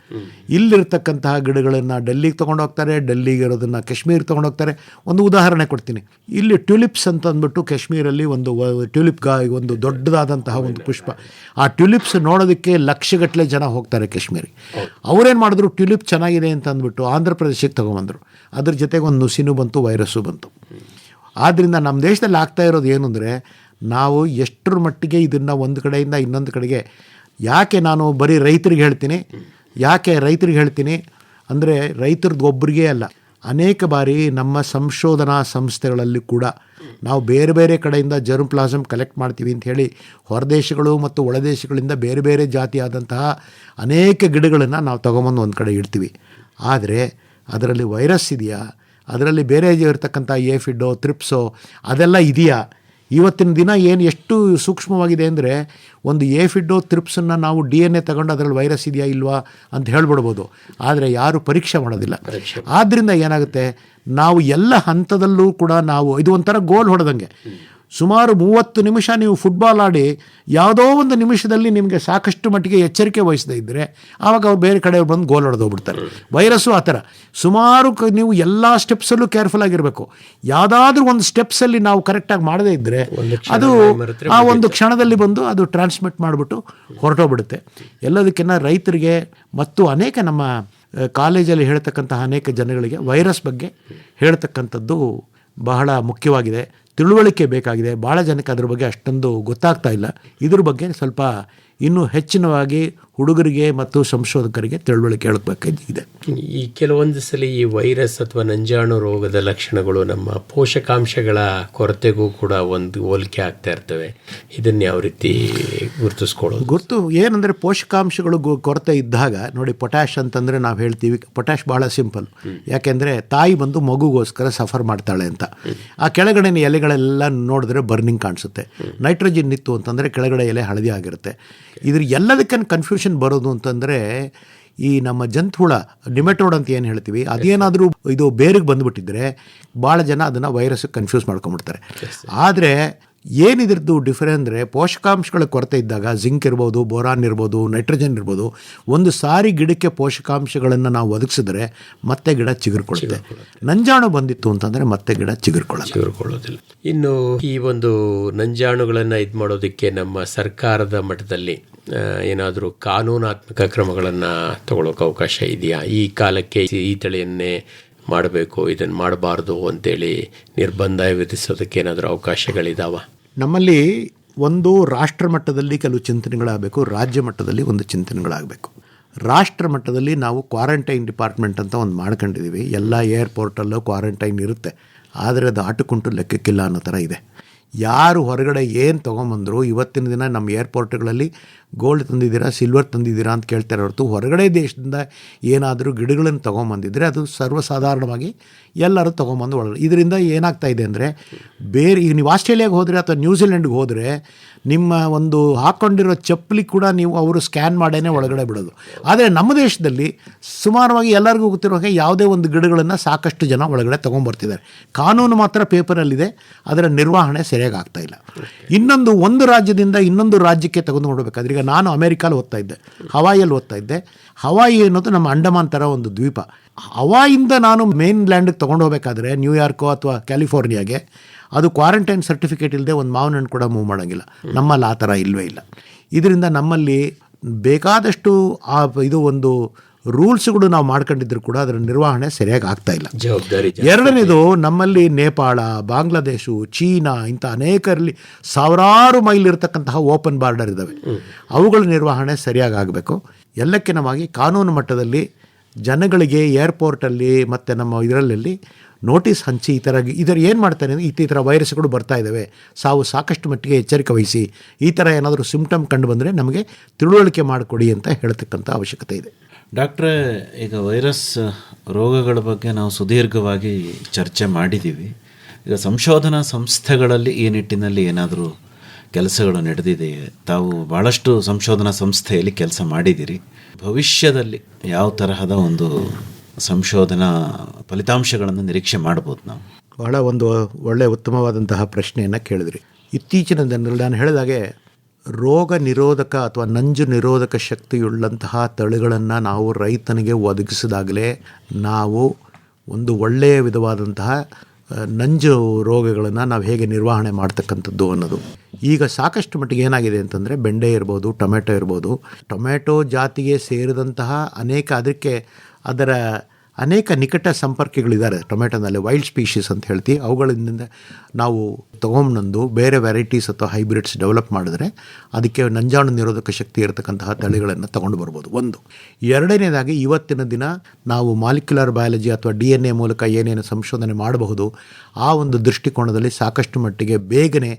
ಇಲ್ಲಿರ್ತಕ್ಕಂತಹ ಗಿಡಗಳನ್ನು ಡೆಲ್ಲಿಗೆ ತೊಗೊಂಡೋಗ್ತಾರೆ, ಡೆಲ್ಲಿಗೆ ಇರೋದನ್ನು ಕಾಶ್ಮೀರಿಗೆ ತೊಗೊಂಡೋಗ್ತಾರೆ. ಒಂದು ಉದಾಹರಣೆ ಕೊಡ್ತೀನಿ. ಇಲ್ಲಿ ಟ್ಯುಲಿಪ್ಸ್ ಅಂತ ಅಂದ್ಬಿಟ್ಟು ಕಾಶ್ಮೀರಲ್ಲಿ ಒಂದು ಟ್ಯುಲಿಪ್ ಒಂದು ದೊಡ್ಡದಾದಂತಹ ಒಂದು ಪುಷ್ಪ. ಆ ಟ್ಯುಲಿಪ್ಸ್ ನೋಡೋದಕ್ಕೆ ಲಕ್ಷಗಟ್ಟಲೆ ಜನ ಹೋಗ್ತಾರೆ ಕಾಶ್ಮೀರಿಗೆ. ಅವರೇನು ಮಾಡಿದ್ರು, ಟ್ಯುಲಿಪ್ ಚೆನ್ನಾಗಿದೆ ಅಂತ ಅಂದ್ಬಿಟ್ಟು ಆಂಧ್ರ ಪ್ರದೇಶಕ್ಕೆ ತೊಗೊಂಬಂದರು. ಅದ್ರ ಜೊತೆಗೆ ಒಂದು ನುಸಿನೂ ಬಂತು, ವೈರಸ್ಸು ಬಂತು. ಆದ್ದರಿಂದ ನಮ್ಮ ದೇಶದಲ್ಲಿ ಆಗ್ತಾ ಇರೋದು ಏನು ಅಂದರೆ, ನಾವು ಎಷ್ಟರ ಮಟ್ಟಿಗೆ ಇದನ್ನು ಒಂದು ಕಡೆಯಿಂದ ಇನ್ನೊಂದು ಕಡೆಗೆ, ಯಾಕೆ ನಾನು ಬರೀ ರೈತರಿಗೆ ಹೇಳ್ತೀನಿ ಅಂದರೆ, ರೈತರದ್ದು ಒಬ್ಬರಿಗೆ ಅಲ್ಲ, ಅನೇಕ ಬಾರಿ ನಮ್ಮ ಸಂಶೋಧನಾ ಸಂಸ್ಥೆಗಳಲ್ಲಿ ಕೂಡ ನಾವು ಬೇರೆ ಬೇರೆ ಕಡೆಯಿಂದ ಜರ್ಮ್ ಪ್ಲಾಸಮ್ ಕಲೆಕ್ಟ್ ಮಾಡ್ತೀವಿ ಅಂತ ಹೇಳಿ ಹೊರದೇಶಗಳು ಮತ್ತು ಒಳದೇಶಗಳಿಂದ ಬೇರೆ ಬೇರೆ ಜಾತಿಯಾದಂತಹ ಅನೇಕ ಗಿಡಗಳನ್ನು ನಾವು ತೊಗೊಂಬಂದು ಒಂದು ಕಡೆ ಇಡ್ತೀವಿ. ಆದರೆ ಅದರಲ್ಲಿ ವೈರಸ್ ಇದೆಯಾ, ಅದರಲ್ಲಿ ಬೇರೆ ಇರತಕ್ಕಂಥ ಏಫಿಡೋ, ಥ್ರಿಪ್ಸೋ ಅದೆಲ್ಲ ಇದೆಯಾ? ಇವತ್ತಿನ ದಿನ ಎಷ್ಟು ಸೂಕ್ಷ್ಮವಾಗಿದೆ ಅಂದರೆ, ಒಂದು ಏಫಿಡೋ, ಥ್ರಿಪ್ಸನ್ನು ನಾವು DNA ತಗೊಂಡು ಅದರಲ್ಲಿ ವೈರಸ್ ಇದೆಯಾ ಇಲ್ವಾ ಅಂತ ಹೇಳ್ಬಿಡ್ಬೋದು. ಆದರೆ ಯಾರು ಪರೀಕ್ಷೆ ಮಾಡೋದಿಲ್ಲ. ಆದ್ದರಿಂದ ಏನಾಗುತ್ತೆ, ನಾವು ಎಲ್ಲ ಹಂತದಲ್ಲೂ ಕೂಡ ಇದು ಒಂಥರ ಗೋಲ್ ಹೊಡೆದಂಗೆ. ಸುಮಾರು 30 ನಿಮಿಷ ನೀವು ಫುಟ್ಬಾಲ್ ಆಡಿ ಯಾವುದೋ ಒಂದು ನಿಮಿಷದಲ್ಲಿ ನಿಮಗೆ ಸಾಕಷ್ಟು ಮಟ್ಟಿಗೆ ಎಚ್ಚರಿಕೆ ವಹಿಸದೇ ಇದ್ದರೆ ಆವಾಗ ಅವ್ರು ಬೇರೆ ಕಡೆ ಬಂದು ಗೋಲ್ ಹೊಡೆದೋಗ್ಬಿಡ್ತಾರೆ. ವೈರಸ್ಸು ಆ ಥರ ಸುಮಾರು ನೀವು ಎಲ್ಲ ಸ್ಟೆಪ್ಸಲ್ಲೂ ಕೇರ್ಫುಲ್ ಆಗಿರಬೇಕು. ಯಾವುದಾದ್ರೂ ಒಂದು ಸ್ಟೆಪ್ಸಲ್ಲಿ ನಾವು ಕರೆಕ್ಟಾಗಿ ಮಾಡದೇ ಇದ್ದರೆ ಅದು ಆ ಒಂದು ಕ್ಷಣದಲ್ಲಿ ಬಂದು ಅದು ಟ್ರಾನ್ಸ್ಮಿಟ್ ಮಾಡಿಬಿಟ್ಟು ಹೊರಟೋಗ್ಬಿಡುತ್ತೆ. ಎಲ್ಲದಕ್ಕಿಂತ ರೈತರಿಗೆ ಮತ್ತು ಅನೇಕ ನಮ್ಮ ಕಾಲೇಜಲ್ಲಿ ಹೇಳ್ತಕ್ಕಂತಹ ಅನೇಕ ಜನಗಳಿಗೆ ವೈರಸ್ ಬಗ್ಗೆ ಹೇಳ್ತಕ್ಕಂಥದ್ದು ಬಹಳ ಮುಖ್ಯವಾಗಿದೆ. ತಿಳುವಳಿಕೆ ಬೇಕಾಗಿದೆ. ಭಾಳ ಜನಕ್ಕೆ ಅದ್ರ ಬಗ್ಗೆ ಅಷ್ಟೊಂದು ಗೊತ್ತಾಗ್ತಾ ಇಲ್ಲ. ಇದ್ರ ಬಗ್ಗೆ ಸ್ವಲ್ಪ ಇನ್ನೂ ಹೆಚ್ಚಿನವಾಗಿ ಹುಡುಗರಿಗೆ ಮತ್ತು ಸಂಶೋಧಕರಿಗೆ ತಿಳುವಳಿಕೆ ಹೇಳಬೇಕಾಗಿದೆ. ಈ ಕೆಲವೊಂದು ಸಲ ಈ ವೈರಸ್ ಅಥವಾ ನಂಜಾಣು ರೋಗದ ಲಕ್ಷಣಗಳು ನಮ್ಮ ಪೋಷಕಾಂಶಗಳ ಕೊರತೆಗೂ ಕೂಡ ಒಂದು ಹೋಲಿಕೆ ಆಗ್ತಾ ಇರ್ತವೆ. ಇದನ್ನು ಯಾವ ರೀತಿ ಗುರುತಿಸ್ಕೊಳ್ಳೋದು? ಏನಂದರೆ, ಪೋಷಕಾಂಶಗಳು ಕೊರತೆ ಇದ್ದಾಗ ನೋಡಿ, ಪೊಟ್ಯಾಶ್ ಅಂತಂದರೆ ನಾವು ಹೇಳ್ತೀವಿ, ಪೊಟ್ಯಾಶ್ ಭಾಳ ಸಿಂಪಲ್. ಯಾಕೆಂದರೆ ತಾಯಿ ಬಂದು ಮಗುಗೋಸ್ಕರ ಸಫರ್ ಮಾಡ್ತಾಳೆ ಅಂತ. ಆ ಕೆಳಗಡೆ ಎಲೆಗಳೆಲ್ಲ ನೋಡಿದ್ರೆ ಬರ್ನಿಂಗ್ ಕಾಣಿಸುತ್ತೆ. ನೈಟ್ರೋಜನ್ ಇತ್ತು ಅಂತಂದರೆ ಕೆಳಗಡೆ ಎಲೆ ಹಳದಿ ಆಗಿರುತ್ತೆ. ಇದ್ರ ಎಲ್ಲದಕ್ಕೇನು ಕನ್ಫ್ಯೂಷನ್ ಬರೋದು ಅಂತಂದರೆ, ಈ ನಮ್ಮ ಜಂತುಹುಳ ನಿಮೆಟೋಡ್ ಅಂತ ಏನು ಹೇಳ್ತೀವಿ, ಅದೇನಾದರೂ ಇದು ಬೇರಿಗೆ ಬಂದುಬಿಟ್ಟಿದ್ರೆ ಭಾಳ ಜನ ಅದನ್ನು ವೈರಸ್ ಕನ್ಫ್ಯೂಸ್ ಮಾಡ್ಕೊಂಬಿಡ್ತಾರೆ. ಆದರೆ ಏನಿದ್ರದ್ದು ಡಿಫರೆನ್ಸ್ ಅಂದರೆ, ಪೋಷಕಾಂಶಗಳ ಕೊರತೆ ಇದ್ದಾಗ ಜಿಂಕ್ ಇರ್ಬೋದು, ಬೋರಾನ್ ಇರ್ಬೋದು, ನೈಟ್ರೋಜನ್ ಇರ್ಬೋದು, ಒಂದು ಸಾರಿ ಗಿಡಕ್ಕೆ ಪೋಷಕಾಂಶಗಳನ್ನು ನಾವು ಒದಗಿಸಿದ್ರೆ ಮತ್ತೆ ಗಿಡ ಚಿಗುರ್ಕೊಳ್ಳುತ್ತೆ. ನಂಜಾಣು ಬಂದಿತ್ತು ಅಂತಂದರೆ ಮತ್ತೆ ಗಿಡ ಚಿಗುರ್ಕೊಳ್ಳೋದಿಲ್ಲ. ಇನ್ನು ಈ ಒಂದು ನಂಜಾಣುಗಳನ್ನು ಇದು ಮಾಡೋದಕ್ಕೆ ನಮ್ಮ ಸರ್ಕಾರದ ಮಟ್ಟದಲ್ಲಿ ಏನಾದರೂ ಕಾನೂನಾತ್ಮಕ ಕ್ರಮಗಳನ್ನು ತಗೊಳ್ಳೋಕೆ ಅವಕಾಶ ಇದೆಯಾ? ಈ ಕಾಲಕ್ಕೆ ಈ ತಳಿಯನ್ನೇ ಮಾಡಬೇಕು, ಇದನ್ನು ಮಾಡಬಾರ್ದು ಅಂತೇಳಿ ನಿರ್ಬಂಧ ವಿಧಿಸೋದಕ್ಕೆ ಏನಾದರೂ ಅವಕಾಶಗಳಿದಾವ? ನಮ್ಮಲ್ಲಿ ಒಂದು ರಾಷ್ಟ್ರ ಮಟ್ಟದಲ್ಲಿ ಕೆಲವು ಚಿಂತನೆಗಳಾಗಬೇಕು, ರಾಜ್ಯ ಮಟ್ಟದಲ್ಲಿ ಒಂದು ಚಿಂತನೆಗಳಾಗಬೇಕು. ರಾಷ್ಟ್ರ ಮಟ್ಟದಲ್ಲಿ ನಾವು ಕ್ವಾರಂಟೈನ್ ಡಿಪಾರ್ಟ್ಮೆಂಟ್ ಅಂತ ಒಂದು ಮಾಡ್ಕೊಂಡಿದ್ದೀವಿ. ಎಲ್ಲ ಏರ್ಪೋರ್ಟಲ್ಲೂ ಕ್ವಾರಂಟೈನ್ ಇರುತ್ತೆ. ಆದರೆ ಅದು ಆಟುಕುಂಟು ಲೆಕ್ಕಕ್ಕಿಲ್ಲ ಅನ್ನೋ ಥರ ಇದೆ. ಯಾರು ಹೊರಗಡೆ ಏನು ತೊಗೊಂಬಂದರು, ಇವತ್ತಿನ ದಿನ ನಮ್ಮ ಏರ್ಪೋರ್ಟ್ಗಳಲ್ಲಿ ಗೋಲ್ಡ್ ತಂದಿದ್ದೀರಾ, ಸಿಲ್ವರ್ ತಂದಿದ್ದೀರಾ ಅಂತ ಕೇಳ್ತಾರೆ ಹೊರತು, ಹೊರಗಡೆ ದೇಶದಿಂದ ಏನಾದರೂ ಗಿಡಗಳನ್ನು ತೊಗೊಂಬಂದಿದ್ರೆ ಅದು ಸರ್ವಸಾಧಾರಣವಾಗಿ ಎಲ್ಲರೂ ತೊಗೊಂಬಂದು ಒಳಗಡೆ. ಇದರಿಂದ ಏನಾಗ್ತಾ ಇದೆ ಅಂದರೆ, ಬೇರೆ ಈಗ ನೀವು ಆಸ್ಟ್ರೇಲಿಯಾಗೆ ಹೋದರೆ ಅಥವಾ ನ್ಯೂಜಿಲೆಂಡ್ಗೆ ಹೋದರೆ ನಿಮ್ಮ ಒಂದು ಹಾಕ್ಕೊಂಡಿರೋ ಚಪ್ಪಲಿ ಕೂಡ ನೀವು ಅವರು ಸ್ಕ್ಯಾನ್ ಮಾಡೇ ಒಳಗಡೆ ಬಿಡೋದು. ಆದರೆ ನಮ್ಮ ದೇಶದಲ್ಲಿ ಸುಮಾರವಾಗಿ ಎಲ್ಲರಿಗೂ ಗೊತ್ತಿರೋ ಹಾಗೆ ಯಾವುದೇ ಒಂದು ಗಿಡಗಳನ್ನು ಸಾಕಷ್ಟು ಜನ ಒಳಗಡೆ ತೊಗೊಂಬರ್ತಿದ್ದಾರೆ. ಕಾನೂನು ಮಾತ್ರ ಪೇಪರಲ್ಲಿದೆ, ಅದರ ನಿರ್ವಹಣೆ ಸರಿಯಾಗಿ ಆಗ್ತಾಯಿಲ್ಲ. ಒಂದು ರಾಜ್ಯದಿಂದ ಇನ್ನೊಂದು ರಾಜ್ಯಕ್ಕೆ ತೆಗೆದು ನೋಡಬೇಕಾದ್ರೆ, ಈಗ ನಾನು ಅಮೇರಿಕಾಲಿ ಓದ್ತಾ ಇದ್ದೆ, ಹವಾಯಿಯಲ್ಲಿ ಓದ್ತಾ ಇದ್ದೆ. ಹವಾಯಿ ಅನ್ನೋದು ನಮ್ಮ ಅಂಡಮಾನ್ ಥರ ಒಂದು ದ್ವೀಪ. ಹವಾಯಿಂದ ನಾನು ಮೇನ್ ಲ್ಯಾಂಡಿಗೆ ತೊಗೊಂಡು ಹೋಗಬೇಕಾದ್ರೆ ನ್ಯೂಯಾರ್ಕೋ ಅಥವಾ ಕ್ಯಾಲಿಫೋರ್ನಿಯಾಗೆ ಅದು ಕ್ವಾರಂಟೈನ್ ಸರ್ಟಿಫಿಕೇಟ್ ಇಲ್ಲದೆ ಒಂದು ಮಾವಿನ ಹಣ್ಣು ಕೂಡ ಮೂವ್ ಮಾಡೋಂಗಿಲ್ಲ. ನಮ್ಮಲ್ಲಿ ಆ ಥರ ಇಲ್ಲವೇ ಇಲ್ಲ. ಇದರಿಂದ ನಮ್ಮಲ್ಲಿ ಬೇಕಾದಷ್ಟು ಇದು ಒಂದು ರೂಲ್ಸ್ಗಳು ನಾವು ಮಾಡ್ಕೊಂಡಿದ್ರು ಕೂಡ ಅದರ ನಿರ್ವಹಣೆ ಸರಿಯಾಗಿ ಆಗ್ತಾ ಇಲ್ಲ. ಎರಡನೇದು, ನಮ್ಮಲ್ಲಿ ನೇಪಾಳ, ಬಾಂಗ್ಲಾದೇಶ, ಚೀನಾ ಇಂಥ ಅನೇಕರಲ್ಲಿ ಸಾವಿರಾರು ಮೈಲ್ ಇರತಕ್ಕಂತಹ ಓಪನ್ ಬಾರ್ಡರ್ ಇದ್ದಾವೆ. ಅವುಗಳ ನಿರ್ವಹಣೆ ಸರಿಯಾಗಿ ಆಗಬೇಕು. ಎಲ್ಲಕ್ಕಿಂತವಾಗಿ ಕಾನೂನು ಮಟ್ಟದಲ್ಲಿ ಜನಗಳಿಗೆ ಏರ್ಪೋರ್ಟಲ್ಲಿ ಮತ್ತು ನಮ್ಮ ಇದರಲ್ಲಿ ನೋಟಿಸ್ ಹಂಚಿ ಇದರ ಏನು ಮಾಡ್ತಾರೆ ಅಂದರೆ, ಈ ಥರ ವೈರಸ್ಗಳು ಬರ್ತಾ ಇದ್ದಾವೆ, ಸಾಕಷ್ಟು ಮಟ್ಟಿಗೆ ಎಚ್ಚರಿಕೆ ವಹಿಸಿ, ಈ ಥರ ಏನಾದರೂ ಸಿಂಪ್ಟಮ್ ಕಂಡು ಬಂದರೆ ನಮಗೆ ತಿಳುವಳಿಕೆ ಮಾಡಿಕೊಡಿ ಅಂತ ಹೇಳ್ತಕ್ಕಂಥ ಅವಶ್ಯಕತೆ ಇದೆ. ಡಾಕ್ಟ್ರೇ, ಈಗ ವೈರಸ್ ರೋಗಗಳ ಬಗ್ಗೆ ನಾವು ಸುದೀರ್ಘವಾಗಿ ಚರ್ಚೆ ಮಾಡಿದ್ದೀವಿ. ಈಗ ಸಂಶೋಧನಾ ಸಂಸ್ಥೆಗಳಲ್ಲಿ ಈ ನಿಟ್ಟಿನಲ್ಲಿ ಏನಾದರೂ ಕೆಲಸಗಳು ನಡೆದಿದೆಯೇ? ತಾವು ಭಾಳಷ್ಟು ಸಂಶೋಧನಾ ಸಂಸ್ಥೆಯಲ್ಲಿ ಕೆಲಸ ಮಾಡಿದ್ದೀರಿ. ಭವಿಷ್ಯದಲ್ಲಿ ಯಾವ ತರಹದ ಒಂದು ಸಂಶೋಧನಾ ಫಲಿತಾಂಶಗಳನ್ನು ನಿರೀಕ್ಷೆ ಮಾಡ್ಬೋದು ನಾವು? ಬಹಳ ಒಂದು ಒಳ್ಳೆಯ ಉತ್ತಮವಾದಂತಹ ಪ್ರಶ್ನೆಯನ್ನು ಕೇಳಿದ್ರಿ. ಇತ್ತೀಚಿನ ದಿನಗಳಲ್ಲಿ ನಾನು ಹೇಳಿದಾಗೆ ರೋಗ ನಿರೋಧಕ ಅಥವಾ ನಂಜು ನಿರೋಧಕ ಶಕ್ತಿಯುಳ್ಳಂತಹ ತಳಿಗಳನ್ನು ನಾವು ರೈತನಿಗೆ ಒದಗಿಸಿದಾಗಲೇ ನಾವು ಒಂದು ಒಳ್ಳೆಯ ವಿಧವಾದಂತಹ ನಂಜು ರೋಗಗಳನ್ನು ನಾವು ಹೇಗೆ ನಿರ್ವಹಣೆ ಮಾಡ್ತಕ್ಕಂಥದ್ದು ಅನ್ನೋದು. ಈಗ ಸಾಕಷ್ಟು ಮಟ್ಟಿಗೆ ಏನಾಗಿದೆ ಅಂತಂದರೆ ಬೆಂಡೆ ಇರ್ಬೋದು, ಟೊಮೆಟೊ ಇರ್ಬೋದು, ಟೊಮೆಟೊ ಜಾತಿಗೆ ಸೇರಿದಂತಹ ಅದರ ಅನೇಕ ನಿಕಟ ಸಂಪರ್ಕಿಗಳಿದ್ದಾರೆ ಟೊಮೆಟೊನಲ್ಲಿ, ವೈಲ್ಡ್ ಸ್ಪೀಷೀಸ್ ಅಂತ ಹೇಳ್ತೀವಿ. ಅವುಗಳಿಂದ ನಾವು ತೊಗೊಂಬಂದು ಬೇರೆ ವೆರೈಟೀಸ್ ಅಥವಾ ಹೈಬ್ರಿಡ್ಸ್ ಡೆವಲಪ್ ಮಾಡಿದ್ರೆ ಅದಕ್ಕೆ ನಂಜಾಣು ನಿರೋಧಕ ಶಕ್ತಿ ಇರತಕ್ಕಂತಹ ತಳಿಗಳನ್ನು ತೊಗೊಂಡು ಬರ್ಬೋದು. ಒಂದು. ಎರಡನೇದಾಗಿ ಇವತ್ತಿನ ದಿನ ನಾವು ಮಾಲಿಕ್ಯುಲರ್ ಬಯಾಲಜಿ ಅಥವಾ DNA ಮೂಲಕ ಏನೇನು ಸಂಶೋಧನೆ ಮಾಡಬಹುದು ಆ ಒಂದು ದೃಷ್ಟಿಕೋನದಲ್ಲಿ ಸಾಕಷ್ಟು ಮಟ್ಟಿಗೆ ಬೇಗನೆ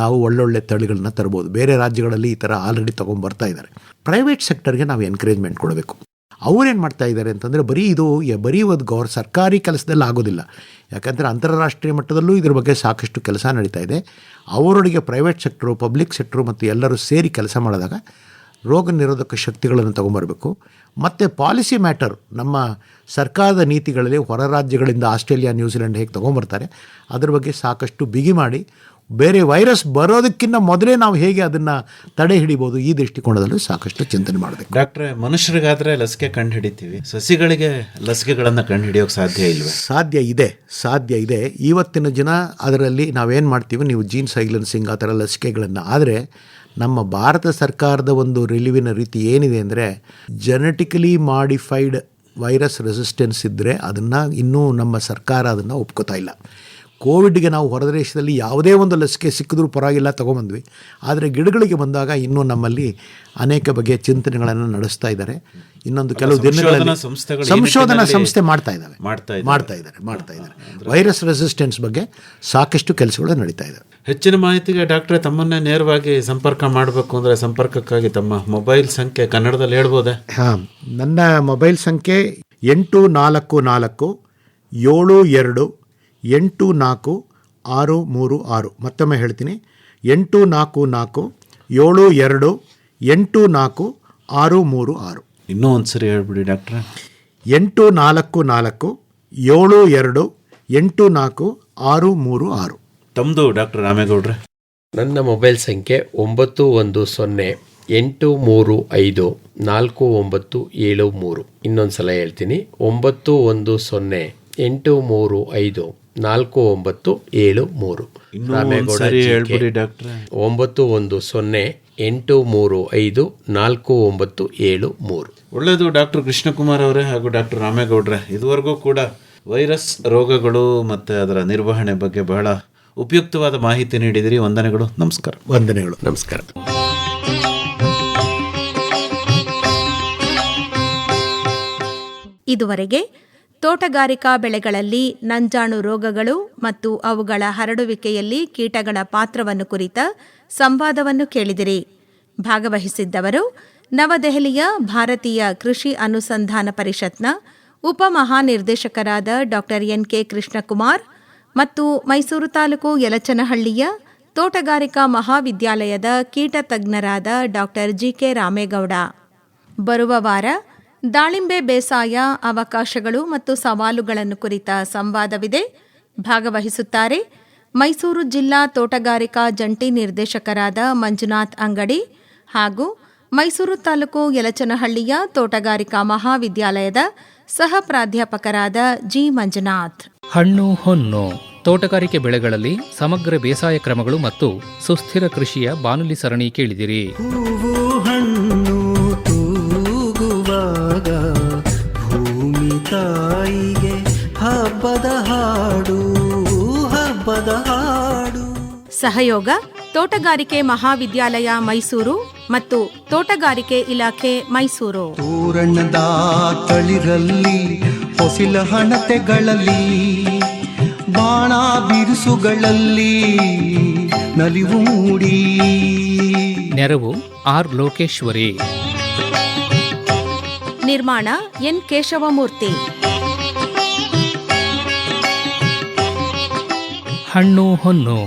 ನಾವು ಒಳ್ಳೊಳ್ಳೆ ತಳಿಗಳನ್ನ ತರ್ಬೋದು. ಬೇರೆ ರಾಜ್ಯಗಳಲ್ಲಿ ಈ ಥರ ಆಲ್ರೆಡಿ ತೊಗೊಂಡ್ಬರ್ತಾ ಇದ್ದಾರೆ. ಪ್ರೈವೇಟ್ ಸೆಕ್ಟರ್ಗೆ ನಾವು ಎನ್ಕರೇಜ್ಮೆಂಟ್ ಕೊಡಬೇಕು. ಅವರೇನು ಮಾಡ್ತಾ ಇದ್ದಾರೆ ಅಂತಂದರೆ ಬರೀ ಒಂದು ಸರ್ಕಾರಿ ಕೆಲಸದಲ್ಲಿ ಆಗೋದಿಲ್ಲ. ಯಾಕಂದರೆ ಅಂತಾರಾಷ್ಟ್ರೀಯ ಮಟ್ಟದಲ್ಲೂ ಇದ್ರ ಬಗ್ಗೆ ಸಾಕಷ್ಟು ಕೆಲಸ ನಡೀತಾ ಇದೆ. ಅವರೊಳಗೆ ಪ್ರೈವೇಟ್ ಸೆಕ್ಟ್ರು, ಪಬ್ಲಿಕ್ ಸೆಕ್ಟ್ರು ಮತ್ತು ಎಲ್ಲರೂ ಸೇರಿ ಕೆಲಸ ಮಾಡಿದಾಗ ರೋಗ ನಿರೋಧಕ ಶಕ್ತಿಗಳನ್ನು ತೊಗೊಂಬರಬೇಕು. ಮತ್ತು ಪಾಲಿಸಿ ಮ್ಯಾಟರ್, ನಮ್ಮ ಸರ್ಕಾರದ ನೀತಿಗಳಲ್ಲಿ ಹೊರ ರಾಜ್ಯಗಳಿಂದ ಆಸ್ಟ್ರೇಲಿಯಾ, ನ್ಯೂಜಿಲೆಂಡ್ ಹೇಗೆ ತೊಗೊಂಬರ್ತಾರೆ ಅದ್ರ ಬಗ್ಗೆ ಸಾಕಷ್ಟು ಬಿಗಿ ಮಾಡಿ ಬೇರೆ ವೈರಸ್ ಬರೋದಕ್ಕಿಂತ ಮೊದಲೇ ನಾವು ಹೇಗೆ ಅದನ್ನು ತಡೆ ಹಿಡಿಬೋದು ಈ ದೃಷ್ಟಿಕೋನದಲ್ಲೂ ಸಾಕಷ್ಟು ಚಿಂತನೆ ಮಾಡಬೇಕು. ಡಾಕ್ಟ್ರೆ, ಮನುಷ್ಯರಿಗಾದರೆ ಲಸಿಕೆ ಕಂಡು ಹಿಡಿತೀವಿ, ಸಸಿಗಳಿಗೆ ಲಸಿಕೆಗಳನ್ನು ಕಂಡು ಹಿಡಿಯೋಕೆ ಸಾಧ್ಯ ಇಲ್ವೇ? ಸಾಧ್ಯ ಇದೆ. ಇವತ್ತಿನ ಜನ ಅದರಲ್ಲಿ ನಾವೇನು ಮಾಡ್ತೀವಿ, ನೀವು ಜೀನ್ ಸೈಲೆನ್ಸಿಂಗ್ ಆ ಥರ ಲಸಿಕೆಗಳನ್ನು, ಆದರೆ ನಮ್ಮ ಭಾರತ ಸರ್ಕಾರದ ಒಂದು ರಿಲಿವಿನ ರೀತಿ ಏನಿದೆ ಅಂದರೆ ಜೆನೆಟಿಕಲಿ ಮಾಡಿಫೈಡ್ ವೈರಸ್ ರೆಸಿಸ್ಟೆನ್ಸ್ ಇದ್ದರೆ ಅದನ್ನು ಇನ್ನೂ ನಮ್ಮ ಸರ್ಕಾರ ಅದನ್ನು ಒಪ್ಕೋತಾ ಇಲ್ಲ. ಕೋವಿಡ್ಗೆ ನಾವು ಹೊರ ದೇಶದಲ್ಲಿ ಯಾವುದೇ ಒಂದು ಲಸಿಕೆ ಸಿಕ್ಕಿದ್ರೂ ಪರವಾಗಿಲ್ಲ ತೊಗೊಂಬಂದ್ವಿ. ಆದರೆ ಗಿಡಗಳಿಗೆ ಬಂದಾಗ ಇನ್ನೂ ನಮ್ಮಲ್ಲಿ ಅನೇಕ ಬಗೆಯ ಚಿಂತನೆಗಳನ್ನು ನಡೆಸ್ತಾ ಇದ್ದಾರೆ. ಇನ್ನೊಂದು ಕೆಲವು ದಿನಗಳಲ್ಲಿ ಸಂಶೋಧನಾ ಸಂಸ್ಥೆ ಮಾಡ್ತಾ ಇದ್ದಾರೆ. ವೈರಸ್ ರೆಸಿಸ್ಟೆನ್ಸ್ ಬಗ್ಗೆ ಸಾಕಷ್ಟು ಕೆಲಸಗಳು ನಡೀತಾ ಇದೆ. ಹೆಚ್ಚಿನ ಮಾಹಿತಿಗೆ ಡಾಕ್ಟ್ರೆ ತಮ್ಮನ್ನೇ ನೇರವಾಗಿ ಸಂಪರ್ಕ ಮಾಡಬೇಕು ಅಂದರೆ ಸಂಪರ್ಕಕ್ಕಾಗಿ ತಮ್ಮ ಮೊಬೈಲ್ ಸಂಖ್ಯೆ ಕನ್ನಡದಲ್ಲಿ ಹೇಳ್ಬೋದೇ? ನನ್ನ ಮೊಬೈಲ್ ಸಂಖ್ಯೆ 844 72 84636. ಮತ್ತೊಮ್ಮೆ ಹೇಳ್ತೀನಿ, 844 72 84636. ಇನ್ನೂ ಒಂದು ಸರಿ ಹೇಳ್ಬಿಡಿ ಡಾಕ್ಟ್ರೆ. 844 72 84636. ತಮ್ಮದು ಡಾಕ್ಟರ್ ರಾಮೇಗೌಡ್ರೆ? ನನ್ನ ಮೊಬೈಲ್ ಸಂಖ್ಯೆ 910 835 4973. ಇನ್ನೊಂದು ಸಲ ಹೇಳ್ತೀನಿ, 910 835 4973. ರಾಮೇಗೌಡ ಹೇಳ್ಬಿಡಿ ಡಾಕ್ಟ್ರೆ. 910 835 4973. ಒಳ್ಳೆಯದು ಡಾಕ್ಟರ್ ಕೃಷ್ಣಕುಮಾರ್ ಅವರೇ ಹಾಗೂ ಡಾಕ್ಟರ್ ರಾಮೇಗೌಡ್ರೆ, ಇದುವರೆಗೂ ಕೂಡ ವೈರಸ್ ರೋಗಗಳು ಮತ್ತು ಅದರ ನಿರ್ವಹಣೆ ಬಗ್ಗೆ ಬಹಳ ಉಪಯುಕ್ತವಾದ ಮಾಹಿತಿ ನೀಡಿದಿರಿ. ವಂದನೆಗಳು, ನಮಸ್ಕಾರ. ವಂದನೆಗಳು, ನಮಸ್ಕಾರ. ಇದುವರೆಗೆ ತೋಟಗಾರಿಕಾ ಬೆಳೆಗಳಲ್ಲಿ ನಂಜಾಣು ರೋಗಗಳು ಮತ್ತು ಅವುಗಳ ಹರಡುವಿಕೆಯಲ್ಲಿ ಕೀಟಗಳ ಪಾತ್ರವನ್ನು ಕುರಿತ ಸಂವಾದವನ್ನು ಕೇಳಿದಿರಿ. ಭಾಗವಹಿಸಿದ್ದವರು ನವದೆಹಲಿಯ ಭಾರತೀಯ ಕೃಷಿ ಅನುಸಂಧಾನ ಪರಿಷತ್ನ ಉಪಮಹಾನಿರ್ದೇಶಕರಾದ ಡಾ NK ಕೃಷ್ಣಕುಮಾರ್ ಮತ್ತು ಮೈಸೂರು ತಾಲೂಕು ಯಲಚನಹಳ್ಳಿಯ ತೋಟಗಾರಿಕಾ ಮಹಾವಿದ್ಯಾಲಯದ ಕೀಟ ತಜ್ಞರಾದ ಡಾ GK ರಾಮೇಗೌಡ. ಬರುವ ವಾರ ದಾಳಿಂಬೆ ಬೇಸಾಯ ಅವಕಾಶಗಳು ಮತ್ತು ಸವಾಲುಗಳನ್ನು ಕುರಿತ ಸಂವಾದವಿದೆ. ಭಾಗವಹಿಸುತ್ತಾರೆ ಮೈಸೂರು ಜಿಲ್ಲಾ ತೋಟಗಾರಿಕಾ ಜಂಟಿ ನಿರ್ದೇಶಕರಾದ ಮಂಜುನಾಥ್ ಅಂಗಡಿ ಹಾಗೂ ಮೈಸೂರು ತಾಲೂಕು ಯಲಚನಹಳ್ಳಿಯ ತೋಟಗಾರಿಕಾ ಮಹಾವಿದ್ಯಾಲಯದ ಸಹ ಪ್ರಾಧ್ಯಾಪಕರಾದ G ಮಂಜುನಾಥ್. ಹಣ್ಣು ಹೊನ್ನು ತೋಟಗಾರಿಕೆ ಬೆಳೆಗಳಲ್ಲಿ ಸಮಗ್ರ ಬೇಸಾಯ ಕ್ರಮಗಳು ಮತ್ತು ಸುಸ್ಥಿರ ಕೃಷಿಯ ಬಾನುಲಿ ಸರಣಿ ಕೇಳಿದಿರಿ. ಹೂವು ಹಣ್ಣು ತೂಗುವಾಗ ಭೂಮಿ ತಾಯಿಗೆ ಹಬ್ಬದ ಹಾಡು. ಸಹಯೋಗ ತೋಟಗಾರಿಕೆ ಮಹಾವಿದ್ಯಾಲಯ ಮೈಸೂರು ಮತ್ತು ತೋಟಗಾರಿಕೆ ಇಲಾಖೆ ಮೈಸೂರು. ತೋರಣದ ತಳಿರಲ್ಲಿ ಹೊಸಿಲ ಹಣತೆಗಳಲ್ಲಿ ಬಾಣ ಬಿರುಸುಗಳಲ್ಲಿ ನಲಿವು ಮೂಡಿ. ನೆರವು R ಲೋಕೇಶ್ವರಿ. ನಿರ್ಮಾಣ N ಕೇಶವಮೂರ್ತಿ. ಹಣ್ಣು ಹೊನ್ನು